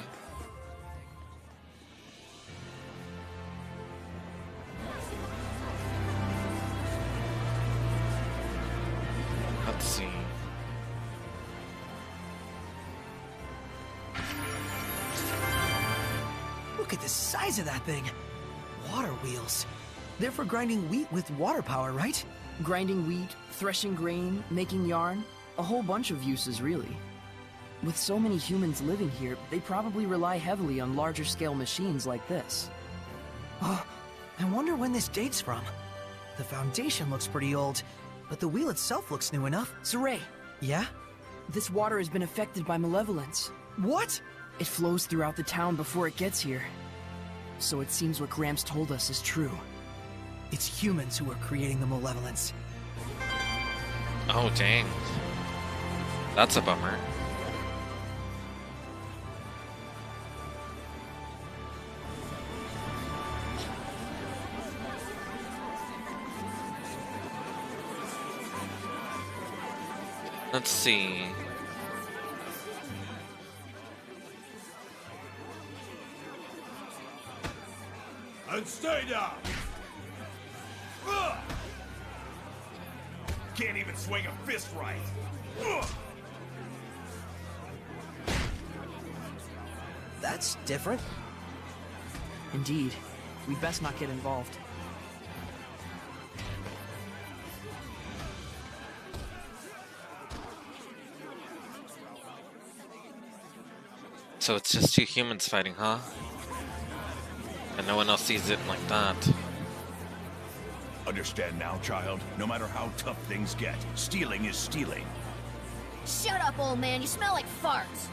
at the size of that thing. Water wheels. They're for grinding wheat with water power, right? Grinding wheat, threshing grain, making yarn. A whole bunch of uses, really. With so many humans living here, they probably rely heavily on larger scale machines like this. Oh, I wonder when this dates from. The foundation looks pretty old, but the wheel itself looks new enough. Sorey! Yeah? This water has been affected by malevolence. What? It flows throughout the town before it gets here. So it seems what Gramps told us is true. It's humans who are creating the malevolence. Oh, dang. That's a bummer. Let's see. And stay down! Ugh! Can't even swing a fist right. Ugh! That's different. Indeed. We'd best not get involved. So it's just two humans fighting, huh? And no one else sees it like that. Understand now, child? No matter how tough things get, stealing is stealing. Shut up, old man. You smell like farts.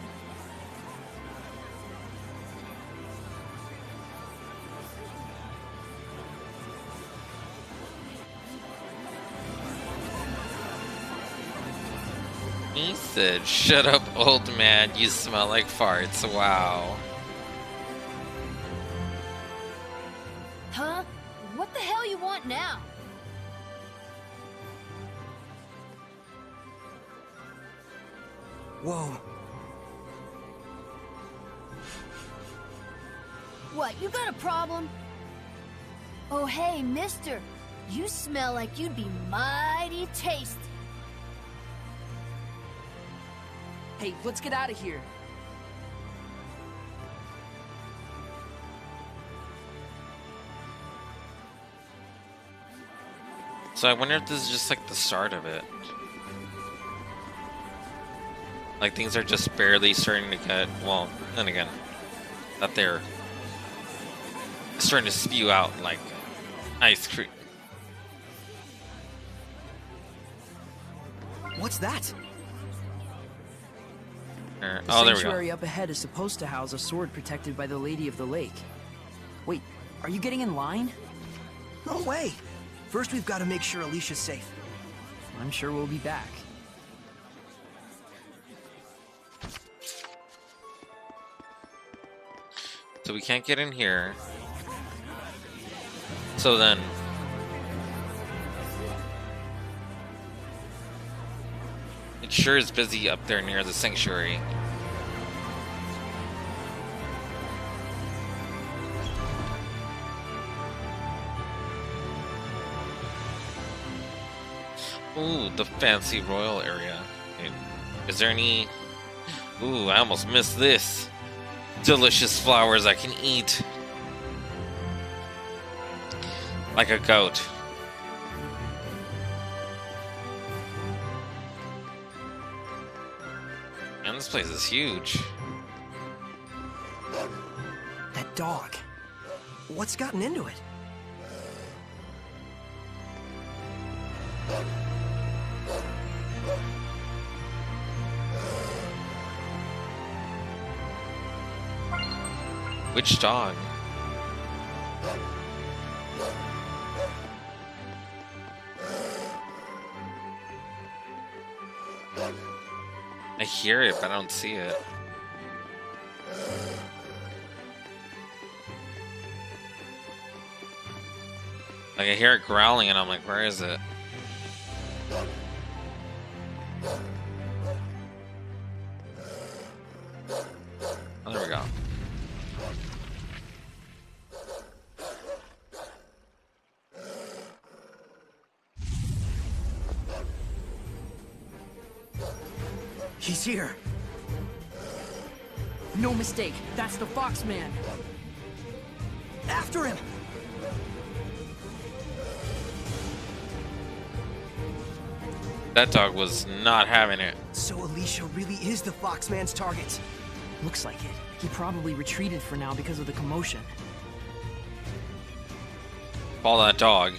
He said, "Shut up, old man. You smell like farts." Wow. Huh? What the hell you want now? Whoa. What, you got a problem? Oh, hey, mister. You smell like you'd be mighty tasty. Hey, let's get out of here. So I wonder if this is just like the start of it. Like things are just barely starting to get, well, then again, that they're starting to spew out like ice cream. What's that? The Oh, there we sanctuary go. up ahead is supposed to house a sword protected by the Lady of the Lake. Wait, are you getting in line? No way. First, we've got to make sure Alicia's safe. I'm sure we'll be back. So we can't get in here. So then it sure is busy up there near the sanctuary. Ooh, the fancy royal area. Is there any... Ooh, I almost missed this. Delicious flowers I can eat. Like a goat. Man, this place is huge. That dog. What's gotten into it? Which dog? I hear it, but I don't see it. Like I hear it growling and I'm like, where is it? Oh, there we go. He's here. No mistake, that's the Foxman. After him! That dog was not having it. So Alicia really is the Foxman's target. Looks like it. He probably retreated for now because of the commotion. Follow that dog.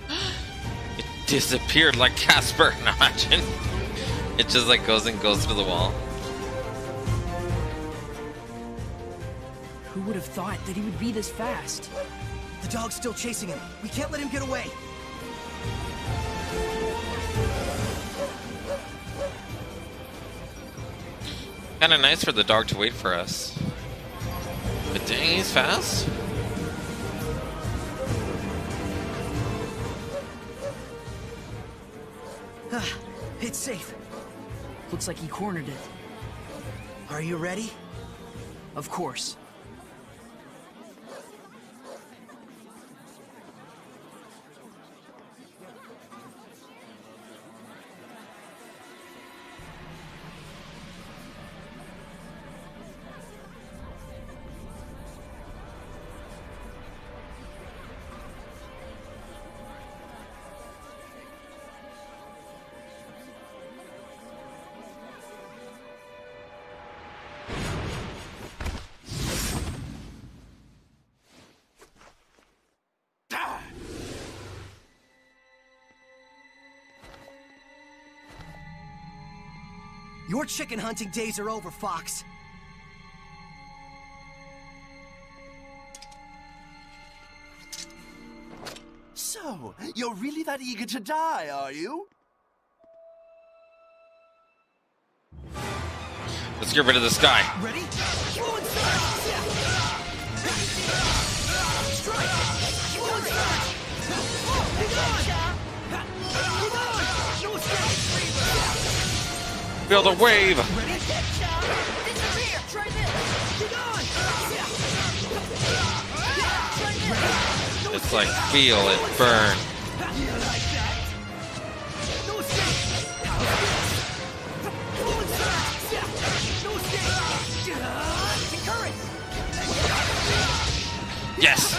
It disappeared like Casper. Imagine. It just like goes through the wall. Who would have thought that he would be this fast? The dog's still chasing him. We can't let him get away. Kinda nice for the dog to wait for us. But dang, he's fast. It's safe. Looks like he cornered it. Are you ready? Of course. Your chicken hunting days are over, Fox. So, you're really that eager to die, are you? Let's get rid of this guy. Ready? Feel the wave. It's like feel it burn. Yes.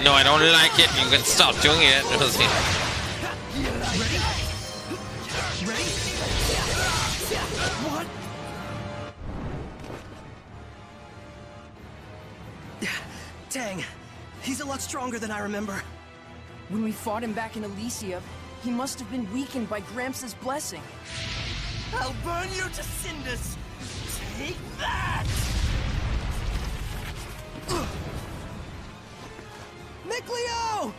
No, I don't like it. You can stop doing it. What? Dang, he's a lot stronger than I remember. When we fought him back in Elysia, he must have been weakened by Gramps' blessing. I'll burn you to cinders! Take that! Mikleo!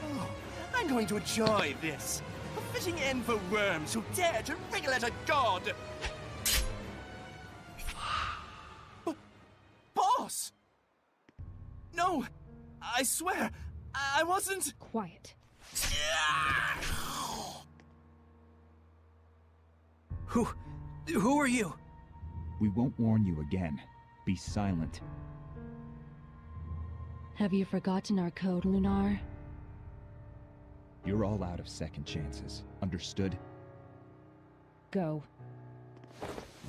Oh, I'm going to enjoy this. A fitting end for worms who dare to wriggle at a god! Boss! No! I swear, I wasn't... Quiet. Who are you? We won't warn you again. Be silent. Have you forgotten our code, Lunar? You're all out of second chances. Understood? Go.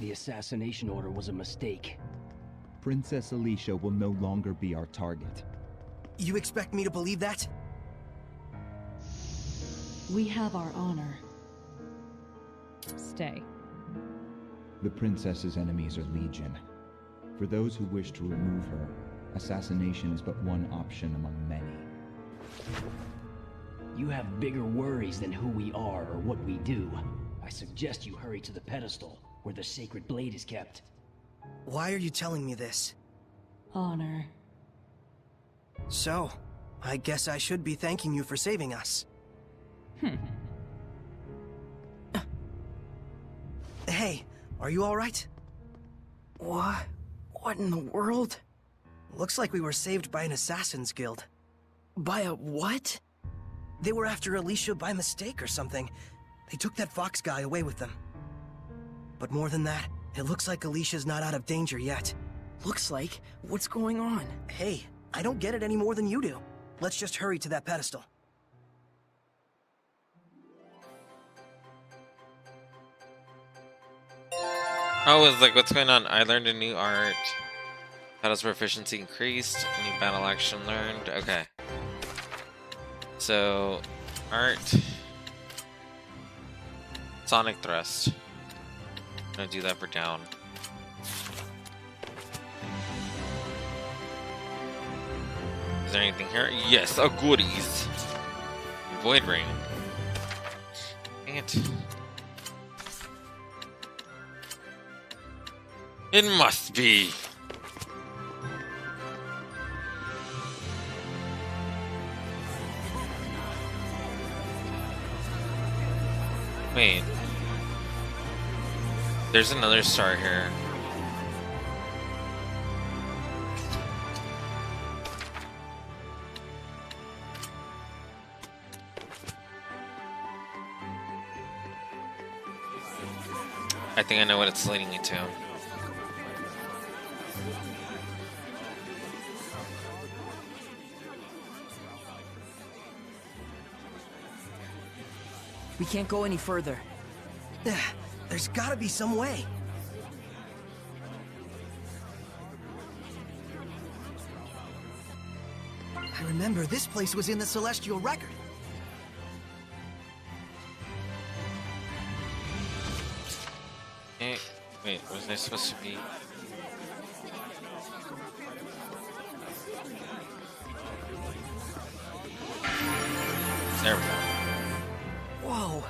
The assassination order was a mistake. Princess Alicia will no longer be our target. You expect me to believe that? We have our honor. Stay. The princess's enemies are legion. For those who wish to remove her, assassination is but one option among many. You have bigger worries than who we are or what we do. I suggest you hurry to the pedestal, where the sacred blade is kept. Why are you telling me this? Honor. So, I guess I should be thanking you for saving us. Hey, are you alright? What? What in the world? Looks like we were saved by an assassin's guild. By a what? They were after Alicia by mistake or something. They took that Fox guy away with them. But more than that, it looks like Alicia's not out of danger yet. Looks like? What's going on? Hey, I don't get it any more than you do. Let's just hurry to that pedestal. Oh, it's like, what's going on? I learned a new art. Battle's proficiency increased. New battle action learned. Okay. So, art. Sonic thrust. I'm gonna do that for down. Is there anything here? Yes, oh goodies. Void ring. Dang it. It must be. Wait. There's another star here. I think I know what it's leading me to. We can't go any further. There's gotta be some way. I remember this place was in the Celestial Record. Hey, wait, was I supposed to be? There we go. Whoa!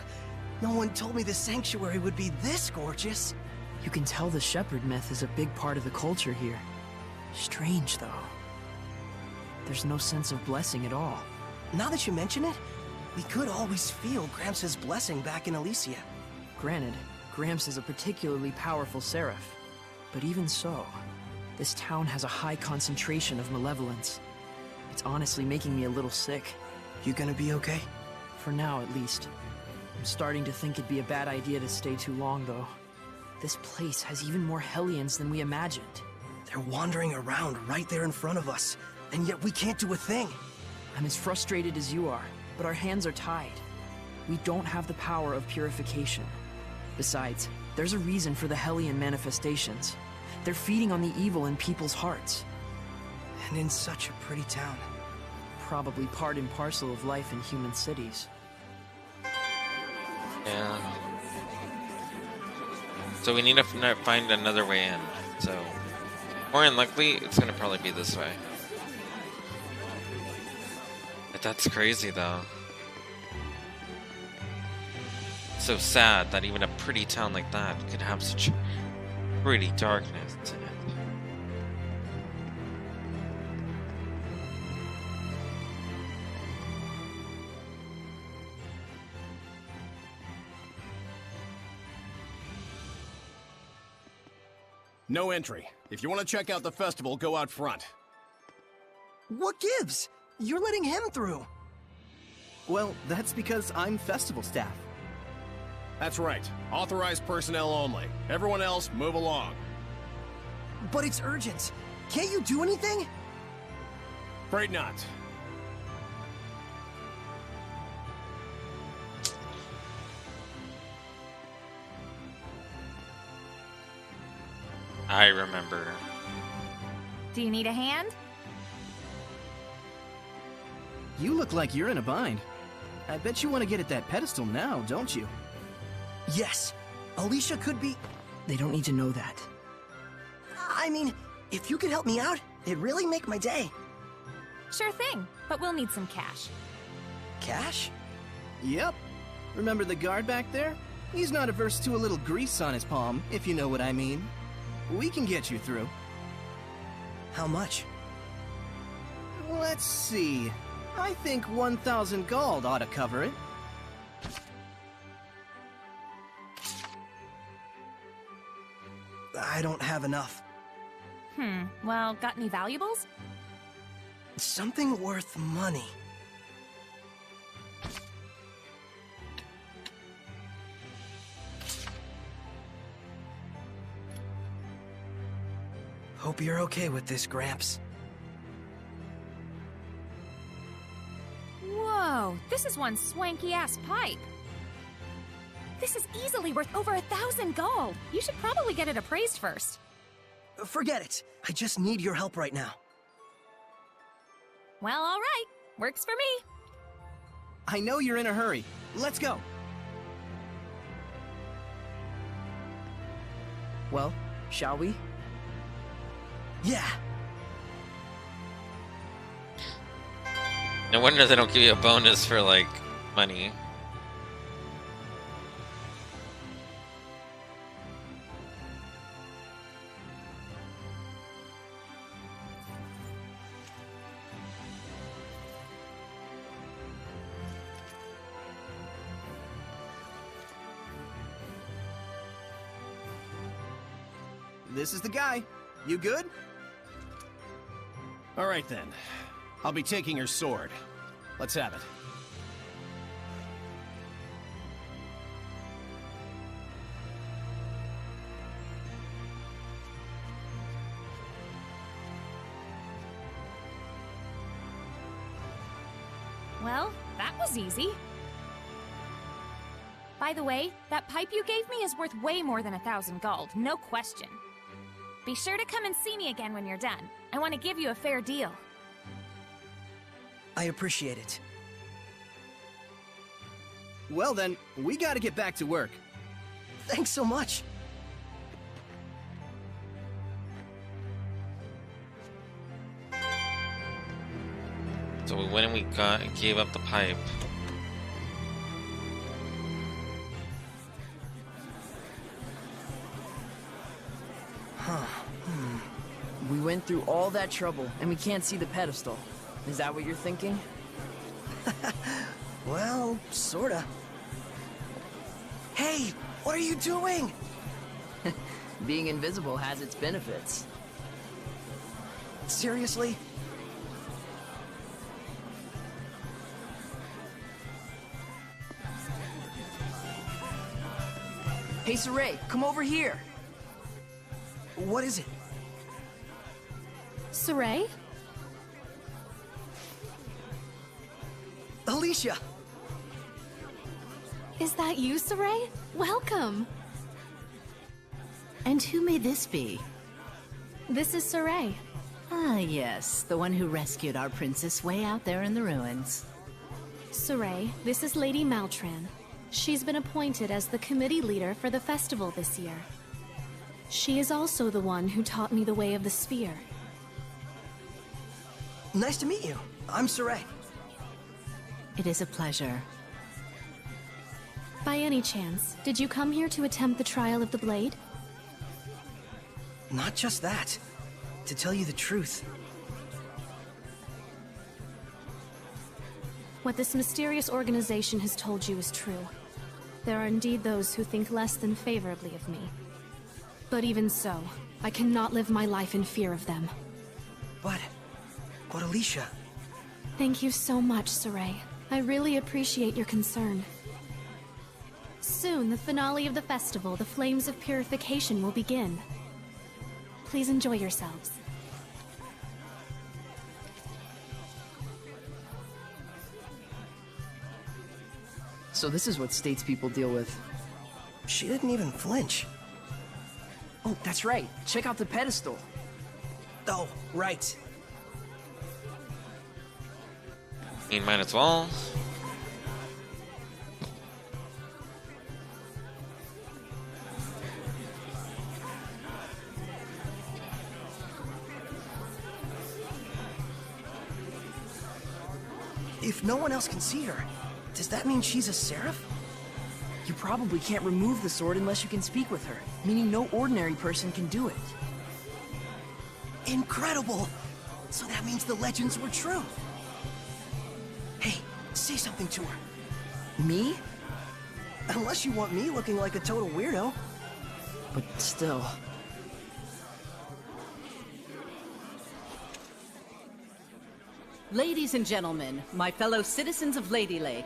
No one told me the sanctuary would be this gorgeous. You can tell the shepherd myth is a big part of the culture here. Strange, though. There's no sense of blessing at all. Now that you mention it, we could always feel Gramps' blessing back in Elysia. Granted, Gramps is a particularly powerful seraph. But even so, this town has a high concentration of malevolence. It's honestly making me a little sick. You gonna be okay? For now, at least. I'm starting to think it'd be a bad idea to stay too long, though. This place has even more Hellions than we imagined. They're wandering around right there in front of us, and yet we can't do a thing. I'm as frustrated as you are, but our hands are tied. We don't have the power of purification. Besides, there's a reason for the Hellion manifestations. They're feeding on the evil in people's hearts. And in such a pretty town. Probably part and parcel of life in human cities. Yeah. So we need to find another way in. So, more than likely, it's gonna probably be this way. But that's crazy, though. So sad that even a pretty town like that could have such pretty darkness in it. No entry. If you want to check out the festival, go out front. What gives? You're letting him through. Well, that's because I'm festival staff. That's right. Authorized personnel only. Everyone else, move along. But it's urgent. Can't you do anything? Afraid not. I remember. Do you need a hand? You look like you're in a bind. I bet you want to get at that pedestal now, don't you? Yes. Alicia could be... They don't need to know that. I mean, if you could help me out, it'd really make my day. Sure thing, but we'll need some cash. Cash? Yep. Remember the guard back there? He's not averse to a little grease on his palm, if you know what I mean. We can get you through. How much? Let's see. I think 1,000 gold ought to cover it. I don't have enough. Well, got any valuables? Something worth money. Hope you're okay with this, Gramps. Whoa, this is one swanky-ass pipe. This is easily worth over 1,000 gold. You should probably get it appraised first. Forget it. I just need your help right now. Well, all right. Works for me. I know you're in a hurry. Let's go. Well, shall we? Yeah. No wonder they don't give you a bonus for, like, money. This is the guy. You good? All right, then. I'll be taking your sword. Let's have it. Well, that was easy. By the way, that pipe you gave me is worth way more than 1,000 gold, no question. Be sure to come and see me again when you're done. I want to give you a fair deal. I appreciate it. Well then, we gotta get back to work. Thanks so much. So we went and we gave up the pipe. Huh. We went through all that trouble, and we can't see the pedestal. Is that what you're thinking? Well, sorta. Hey, what are you doing? Being invisible has its benefits. Seriously? Hey, Sorey, come over here. What is it? Sorey? Alicia! Is that you, Sorey? Welcome! And who may this be? This is Sorey. Ah, yes, the one who rescued our princess way out there in the ruins. Sorey, this is Lady Maltran. She's been appointed as the committee leader for the festival this year. She is also the one who taught me the way of the spear. Nice to meet you. I'm Sorey. It is a pleasure. By any chance, did you come here to attempt the trial of the blade? Not just that. To tell you the truth. What this mysterious organization has told you is true. There are indeed those who think less than favorably of me. But even so, I cannot live my life in fear of them. But Alicia... Thank you so much, Sorey. I really appreciate your concern. Soon, the finale of the festival, the Flames of Purification, will begin. Please enjoy yourselves. So this is what statespeople deal with. She didn't even flinch. Oh, that's right. Check out the pedestal. Oh, right. Might as well. If no one else can see her, does that mean she's a seraph? You probably can't remove the sword unless you can speak with her, meaning no ordinary person can do it. Incredible! So that means the legends were true. Hey, say something to her. Me? Unless you want me looking like a total weirdo. But still... Ladies and gentlemen, my fellow citizens of Lady Lake.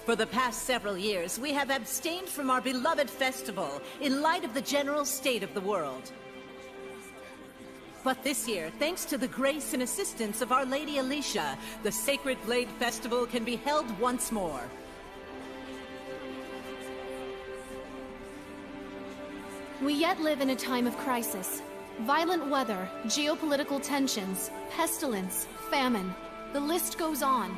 For the past several years, we have abstained from our beloved festival in light of the general state of the world. But this year, thanks to the grace and assistance of Our Lady Alicia, the Sacred Blade Festival can be held once more. We yet live in a time of crisis. Violent weather, geopolitical tensions, pestilence, famine. The list goes on.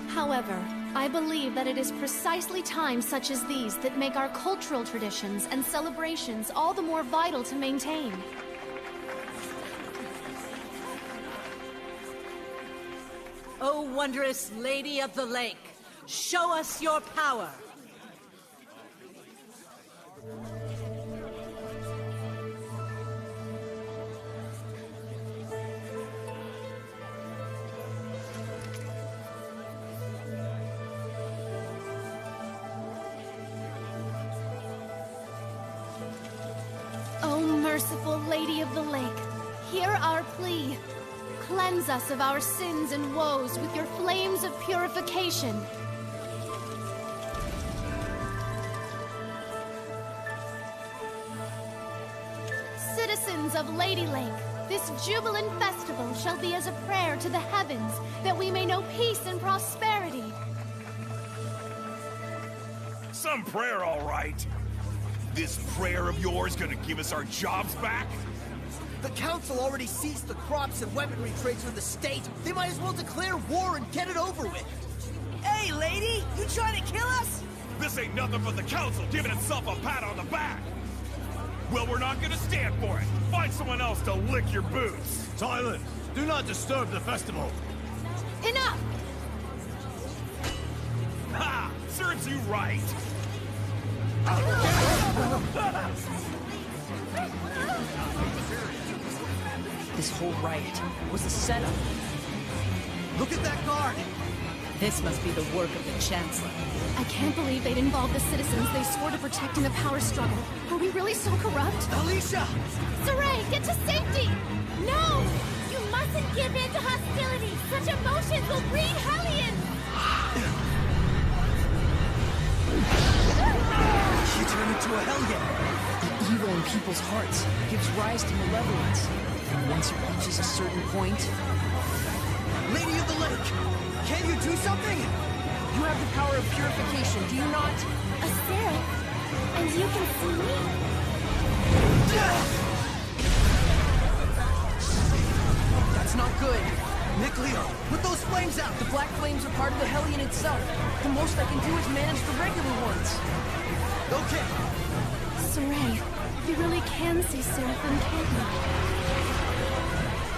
However, I believe that it is precisely times such as these that make our cultural traditions and celebrations all the more vital to maintain. O wondrous Lady of the Lake, show us your power! O merciful Lady of the Lake, hear our plea. Cleanse us of our sins and woes with your flames of purification. Citizens of Lady Lake, this jubilant festival shall be as a prayer to the heavens that we may know peace and prosperity. Some prayer, all right. This prayer of yours gonna give us our jobs back? The Council already seized the crops and weaponry trades for the state. They might as well declare war and get it over with. Hey, lady! You trying to kill us? This ain't nothing but the Council giving itself a pat on the back. Well, we're not gonna stand for it. Find someone else to lick your boots. Silence! Do not disturb the festival. Enough! Ha! Serves you right. This whole riot was a setup. Look at that guard! This must be the work of the Chancellor. I can't believe they'd involve the citizens they swore to protect in a power struggle. Are we really so corrupt? Alicia! Sorey, get to safety! No! You mustn't give in to hostility! Such emotions will breed Hellions! She turned into a Hellion! The evil in people's hearts gives rise to malevolence. And once it reaches a certain point... Lady of the Lake! Can you do something? You have the power of purification, do you not? A seraph? And you can see me? That's not good. Mikleo, put those flames out! The black flames are part of the Hellion itself. The most I can do is manage the regular ones. Okay. Sorey, you really can see Seraphim, can't you?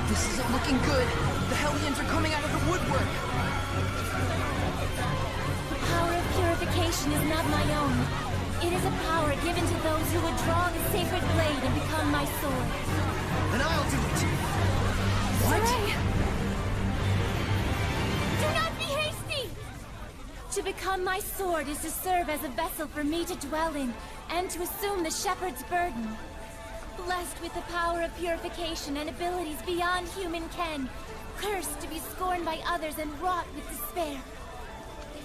This isn't looking good. The Hellions are coming out of the woodwork. The power of purification is not my own. It is a power given to those who would draw the sacred blade and become my sword. And I'll do it! What? Do not be hasty! To become my sword is to serve as a vessel for me to dwell in, and to assume the shepherd's burden. Blessed with the power of purification and abilities beyond human ken, cursed to be scorned by others and wrought with despair.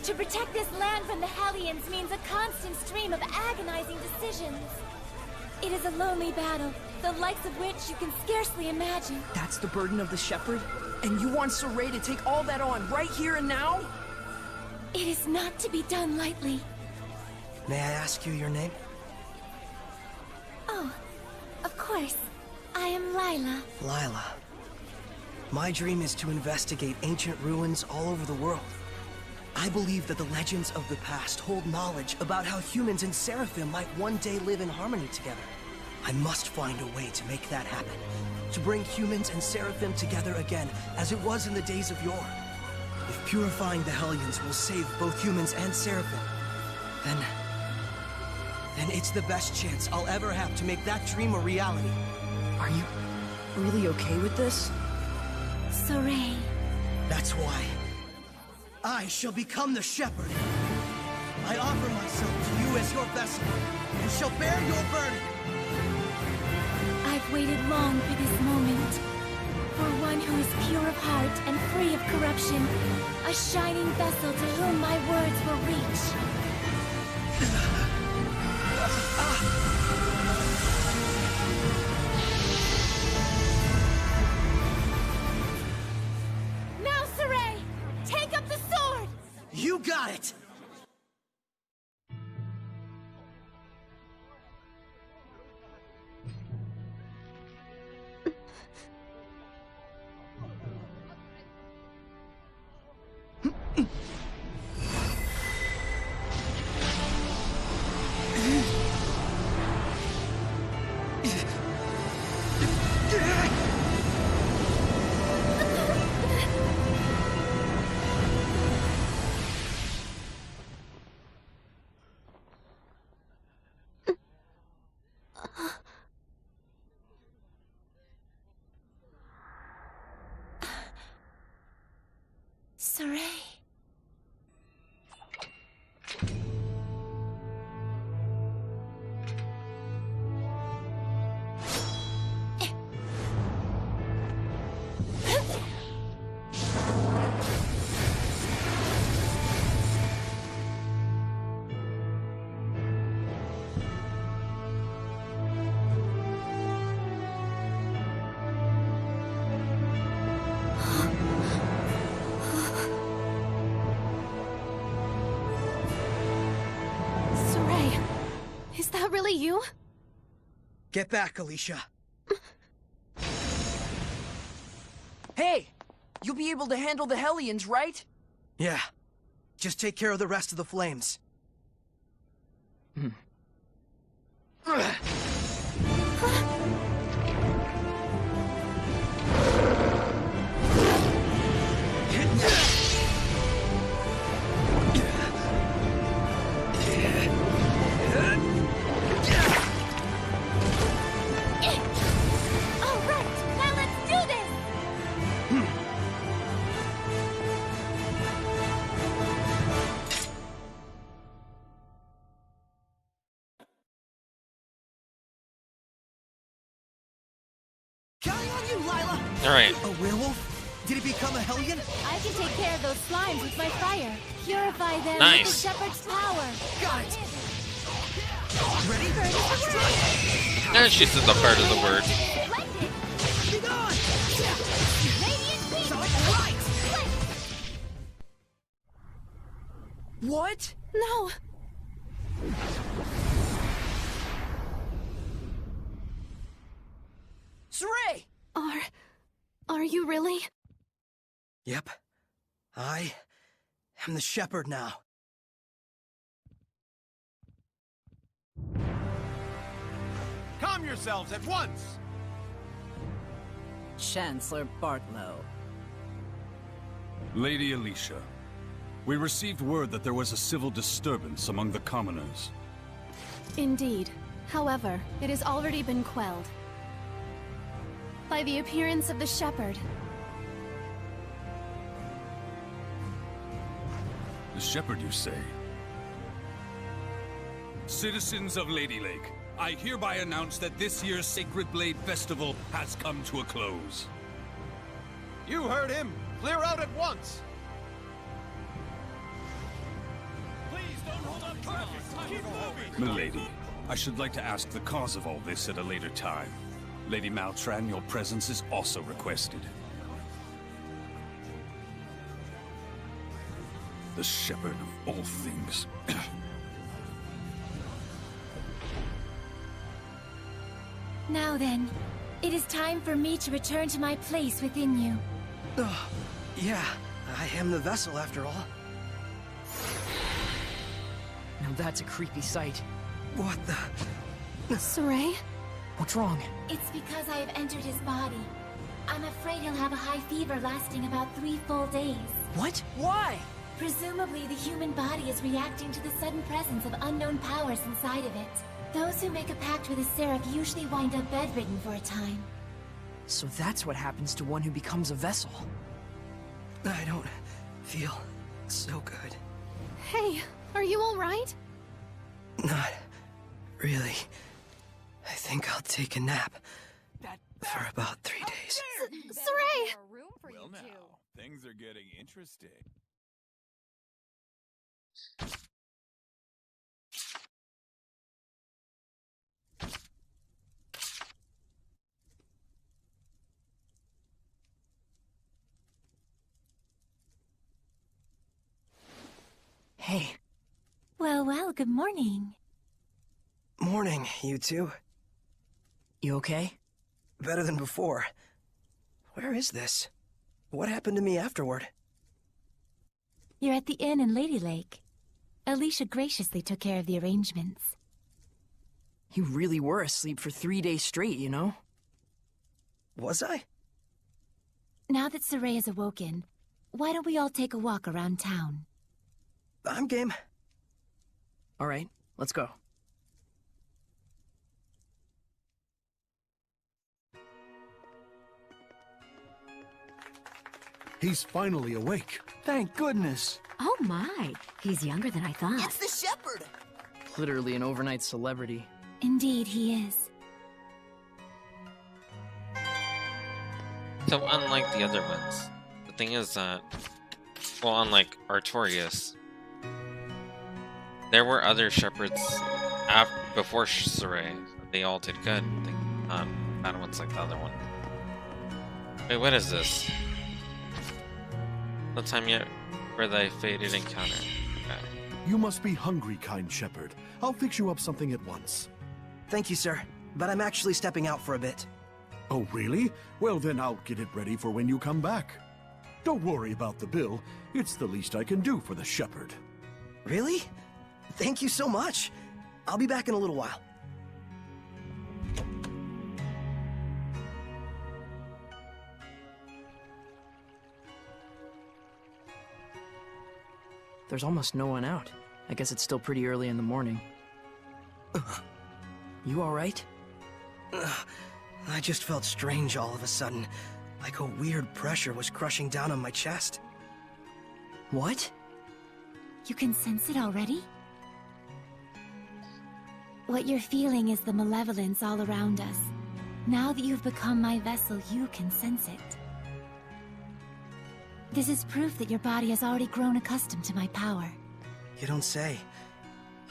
To protect this land from the Hellions means a constant stream of agonizing decisions. It is a lonely battle, the likes of which you can scarcely imagine. That's the burden of the shepherd? And you want Sorey to take all that on right here and now? It is not to be done lightly. May I ask you your name? Oh, of course. I am Lila. Lila. My dream is to investigate ancient ruins all over the world. I believe that the legends of the past hold knowledge about how humans and Seraphim might one day live in harmony together. I must find a way to make that happen. To bring humans and Seraphim together again, as it was in the days of yore. If purifying the Hellions will save both humans and Seraphim, then it's the best chance I'll ever have to make that dream a reality. Are you really okay with this? Sorey. That's why I shall become the shepherd. I offer myself to you as your vessel, and shall bear your burden. I've waited long for this moment. For one who is pure of heart and free of corruption. A shining vessel to whom my words will reach. Now, Sorey! Take up the sword! You got it! that really you? Get back, Alicia. Hey! You'll be able to handle the Hellions, right? Yeah. Just take care of the rest of the flames. Counting on you, Lila! Alright. A werewolf? Did he become a Hellion? I can take care of those slimes with my fire. Purify them Nice. with the Shepherd's power. Got it! Ready? And she said the part of the word. Be gone! Right! What? No. Sorey! Are you really? Yep. I am the shepherd now. Calm yourselves at once! Chancellor Bartlow. Lady Alicia, we received word that there was a civil disturbance among the commoners. Indeed. However, it has already been quelled by the appearance of the shepherd. The shepherd, you say? Citizens of Lady Lake, I hereby announce that this year's Sacred Blade Festival has come to a close. You heard him! Clear out at once! Please don't hold up carcass! Keep moving! Milady, I should like to ask the cause of all this at a later time. Lady Maltran, your presence is also requested. The shepherd of all things. Now then, it is time for me to return to my place within you. Yeah, I am the vessel after all. Now that's a creepy sight. What the? Sorey? What's wrong? It's because I have entered his body. I'm afraid he'll have a high fever lasting about 3 full days. What? Why? Presumably, the human body is reacting to the sudden presence of unknown powers inside of it. Those who make a pact with a seraph usually wind up bedridden for a time. So that's what happens to one who becomes a vessel. I don't feel so good. Hey, are you alright? Not really. I think I'll take a nap for about 3 days. Sorey! Well now, things are getting interesting. Hey. Well, good morning. Morning, you two. You okay? Better than before. Where is this? What happened to me afterward? You're at the inn in Lady Lake. Alicia graciously took care of the arrangements. You really were asleep for 3 days straight, you know? Was I? Now that Sorey is awoken, why don't we all take a walk around town? I'm game. All right, let's go. He's finally awake. Thank goodness. Oh my, he's younger than I thought. It's the shepherd! Literally an overnight celebrity. Indeed, he is. So unlike the other ones, the thing is that, well, unlike Artorias, there were other shepherds before Sorey. They all did good. Not bad ones like the other one. Wait, what is this? No time yet for thy fated encounter. Okay. You must be hungry, kind shepherd. I'll fix you up something at once. Thank you, sir. But I'm actually stepping out for a bit. Oh, really? Well, then I'll get it ready for when you come back. Don't worry about the bill. It's the least I can do for the shepherd. Really? Thank you so much. I'll be back in a little while. There's almost no one out. I guess it's still pretty early in the morning. You alright? I just felt strange all of a sudden. Like a weird pressure was crushing down on my chest. What? You can sense it already? What you're feeling is the malevolence all around us. Now that you've become my vessel, you can sense it. This is proof that your body has already grown accustomed to my power. You don't say.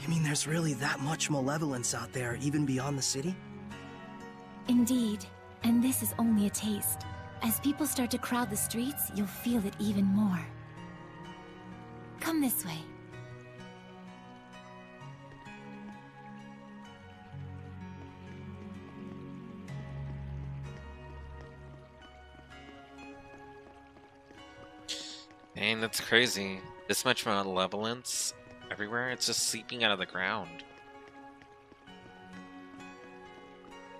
You mean there's really that much malevolence out there, even beyond the city? Indeed, and this is only a taste. As people start to crowd the streets, you'll feel it even more. Come this way. Dang, that's crazy. This much malevolence everywhere, it's just seeping out of the ground.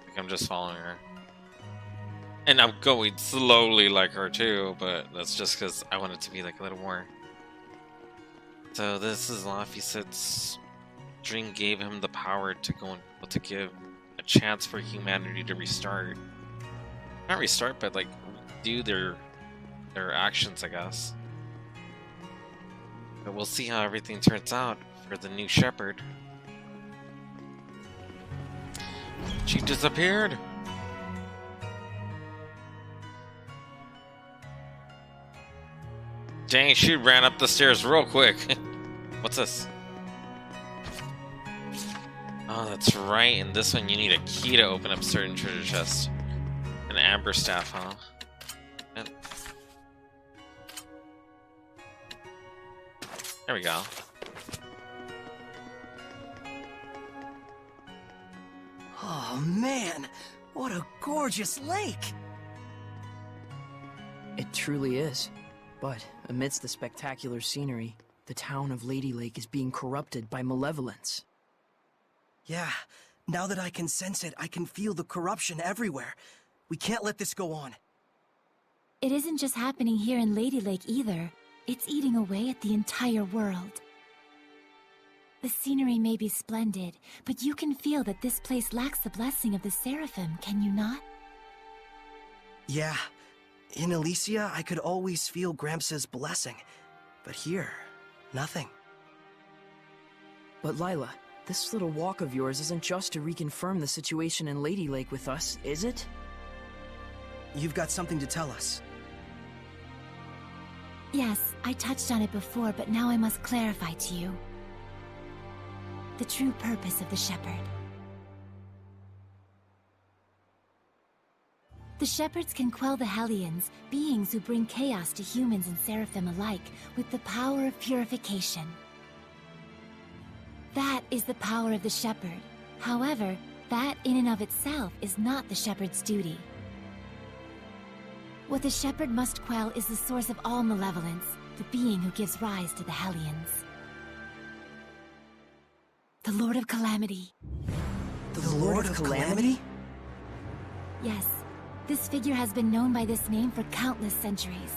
Like I'm just following her. And I'm going slowly like her too, but that's just because I want it to be like a little more. So this is Laphicet's dream gave him the power to go and to give a chance for humanity to restart. Not restart, but like do their actions, I guess. But we'll see how everything turns out for the new shepherd. She disappeared! Dang, she ran up the stairs real quick. What's this? Oh, that's right. In this one, you need a key to open up certain treasure chests. An amber staff, huh? Yep. There we go. Oh man, what a gorgeous lake! It truly is. But amidst the spectacular scenery, the town of Lady Lake is being corrupted by malevolence. Yeah, now that I can sense it, I can feel the corruption everywhere. We can't let this go on. It isn't just happening here in Lady Lake either. It's eating away at the entire world. The scenery may be splendid, but you can feel that this place lacks the blessing of the Seraphim, can you not? Yeah. In Elysia, I could always feel Gramps' blessing. But here, nothing. But Lila, this little walk of yours isn't just to reconfirm the situation in Lady Lake with us, is it? You've got something to tell us. Yes, I touched on it before, but now I must clarify to you. The true purpose of the Shepherd. The Shepherds can quell the Hellions, beings who bring chaos to humans and Seraphim alike, with the power of purification. That is the power of the Shepherd. However, that in and of itself is not the Shepherd's duty. What the Shepherd must quell is the source of all malevolence, the being who gives rise to the Hellions. The Lord of Calamity. The Lord of Calamity? Yes. This figure has been known by this name for countless centuries.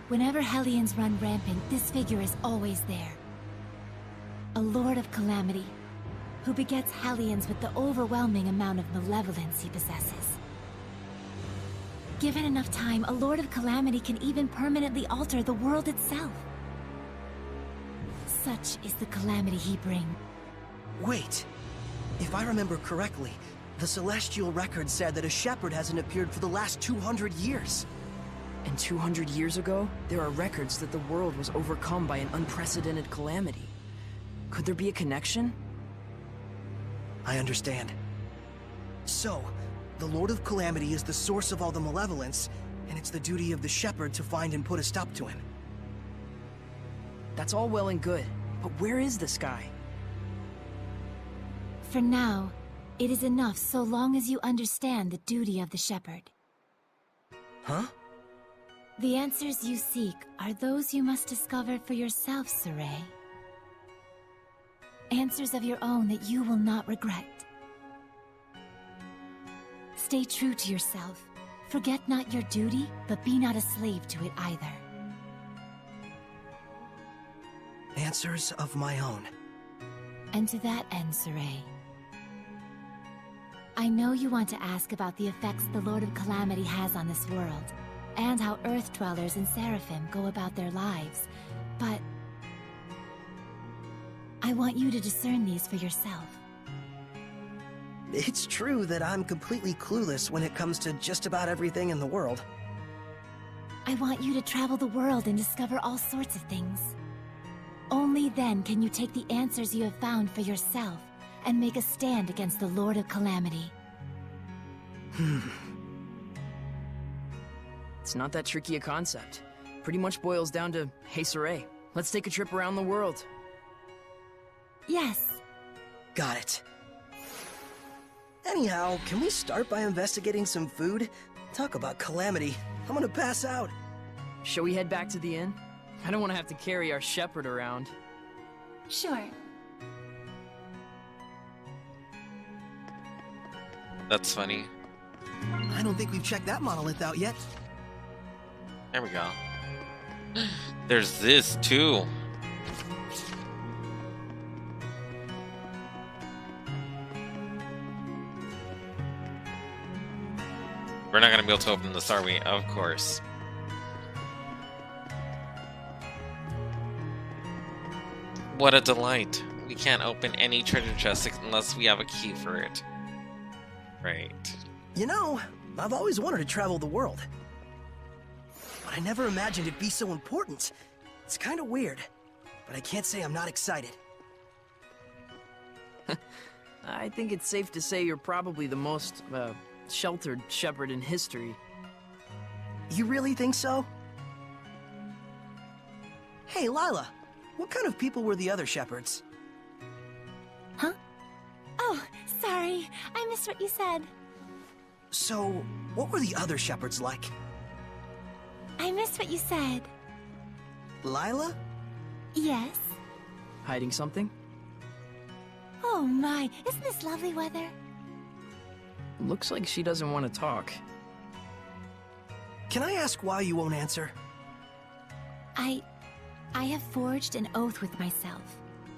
Whenever Hellions run rampant, this figure is always there. A Lord of Calamity, who begets Hellions with the overwhelming amount of malevolence he possesses. Given enough time, a Lord of Calamity can even permanently alter the world itself. Such is the calamity he brings. Wait. If I remember correctly, the Celestial Record said that a shepherd hasn't appeared for the last 200 years. And 200 years ago, there are records that the world was overcome by an unprecedented calamity. Could there be a connection? I understand. So, the Lord of Calamity is the source of all the malevolence, and it's the duty of the shepherd to find and put a stop to him. That's all well and good, but where is this guy? For now, it is enough so long as you understand the duty of the shepherd. Huh? The answers you seek are those you must discover for yourself, Sorey. Answers of your own that you will not regret. Stay true to yourself. Forget not your duty, but be not a slave to it either. Answers of my own. And to that end, Sorey, I know you want to ask about the effects the Lord of Calamity has on this world, and how Earth Dwellers and Seraphim go about their lives, but I want you to discern these for yourself. It's true that I'm completely clueless when it comes to just about everything in the world. I want you to travel the world and discover all sorts of things. Only then can you take the answers you have found for yourself and make a stand against the Lord of Calamity. It's not that tricky a concept. Pretty much boils down to, hey Sorey, let's take a trip around the world. Yes. Got it. Anyhow, can we start by investigating some food? Talk about calamity. I'm gonna pass out. Shall we head back to the inn? I don't want to have to carry our shepherd around. Sure. That's funny. I don't think we've checked that monolith out yet. There we go. There's this too. We're not gonna be able to open this, are we? Of course. What a delight. We can't open any treasure chest unless we have a key for it. Right. You know, I've always wanted to travel the world. But I never imagined it'd be so important. It's kind of weird, but I can't say I'm not excited. I think it's safe to say you're probably the most, sheltered shepherd in history. You really think so? Hey, Lila, what kind of people were the other shepherds? Huh? Oh, sorry. I missed what you said. So, what were the other shepherds like? I missed what you said. Lila? Yes? Hiding something? Oh my, isn't this lovely weather? Looks like she doesn't want to talk. Can I ask why you won't answer? I have forged an oath with myself.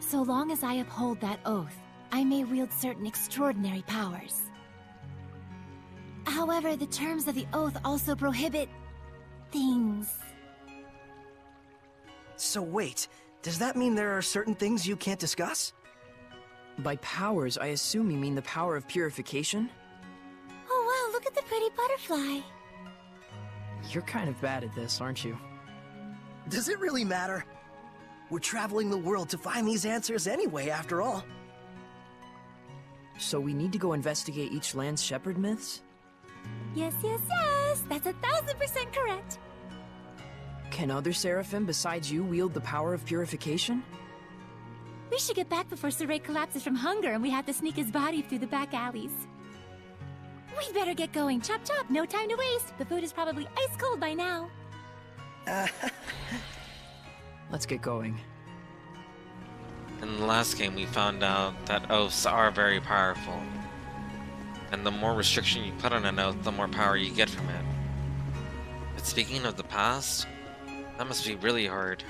So long as I uphold that oath, I may wield certain extraordinary powers. However, the terms of the oath also prohibit things. So wait, does that mean there are certain things you can't discuss? By powers, I assume you mean the power of purification? Oh wow, look at the pretty butterfly. You're kind of bad at this, aren't you? Does it really matter? We're traveling the world to find these answers anyway, after all. So we need to go investigate each land's shepherd myths? Yes, yes, yes! That's 1000% correct! Can other Seraphim besides you wield the power of purification? We should get back before Sorey collapses from hunger and we have to sneak his body through the back alleys. We'd better get going. Chop chop, no time to waste. The food is probably ice cold by now. Let's get going. In the last game, we found out that oaths are very powerful. And the more restriction you put on an oath, the more power you get from it. But speaking of the past, that must be really hard.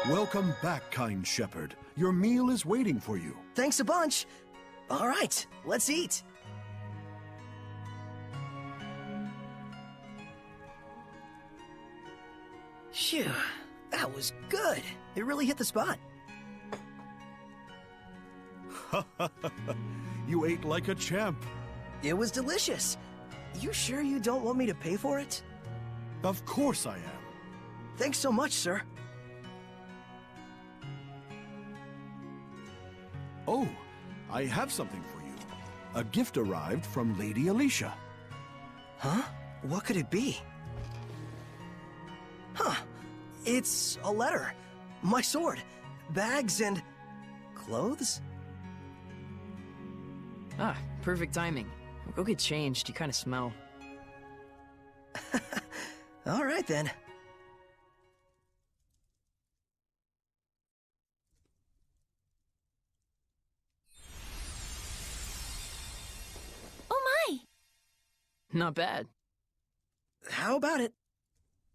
Welcome back, kind shepherd. Your meal is waiting for you. Thanks a bunch. All right, let's eat. Phew, that was good. It really hit the spot. You ate like a champ. It was delicious. You sure you don't want me to pay for it? Of course I am. Thanks so much, sir. Oh, I have something for you. A gift arrived from Lady Alicia. Huh? What could it be? Huh. It's a letter. My sword. bags, and clothes? Ah, perfect timing. Go get changed, you kind of smell. All right, then. Oh my! Not bad. How about it?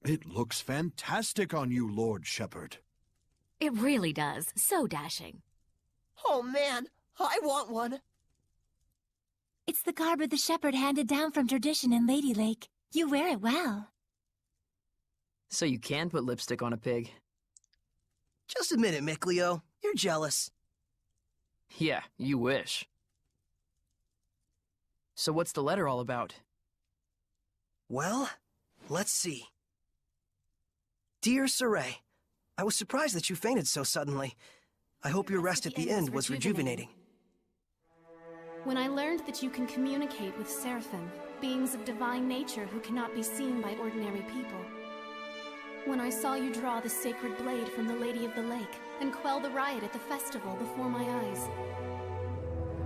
It looks fantastic on you, Lord Shepherd. It really does. So dashing. Oh man, I want one. It's the garb of the shepherd handed down from tradition in Lady Lake. You wear it well. So you can put lipstick on a pig. Just admit it, Mikleo. You're jealous. Yeah, you wish. So what's the letter all about? Well, let's see. Dear Sorey, I was surprised that you fainted so suddenly. I hope your rest at the end was rejuvenating. When I learned that you can communicate with Seraphim, beings of divine nature who cannot be seen by ordinary people. When I saw you draw the sacred blade from the Lady of the Lake and quell the riot at the festival before my eyes.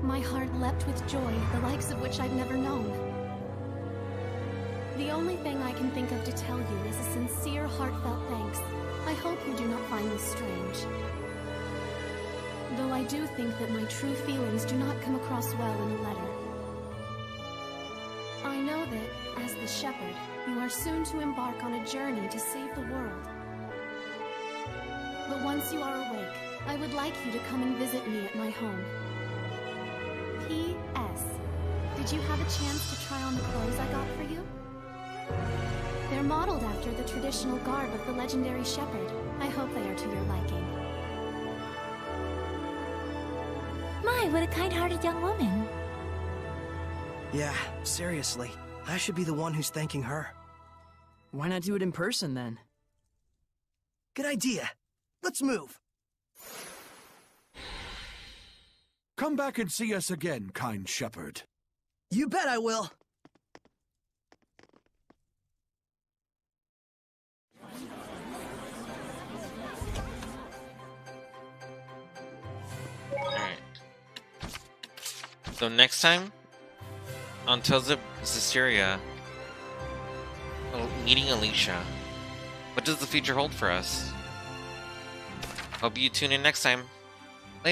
My heart leapt with joy, the likes of which I've never known. The only thing I can think of to tell you is a sincere, heartfelt thanks. I hope you do not find this strange. Though I do think that my true feelings do not come across well in a letter. I know that, as the shepherd, you are soon to embark on a journey to save the world. But once you are awake, I would like you to come and visit me at my home. P.S. Did you have a chance to try on the clothes I got for you? They're modeled after the traditional garb of the legendary shepherd. I hope they are to your liking. My, what a kind-hearted young woman. Yeah, seriously. I should be the one who's thanking her. Why not do it in person, then? Good idea. Let's move. Come back and see us again, kind shepherd. You bet I will. Alright. So next time, on Tales of Zesteria, meeting Alicia. What does the future hold for us? Hope you tune in next time.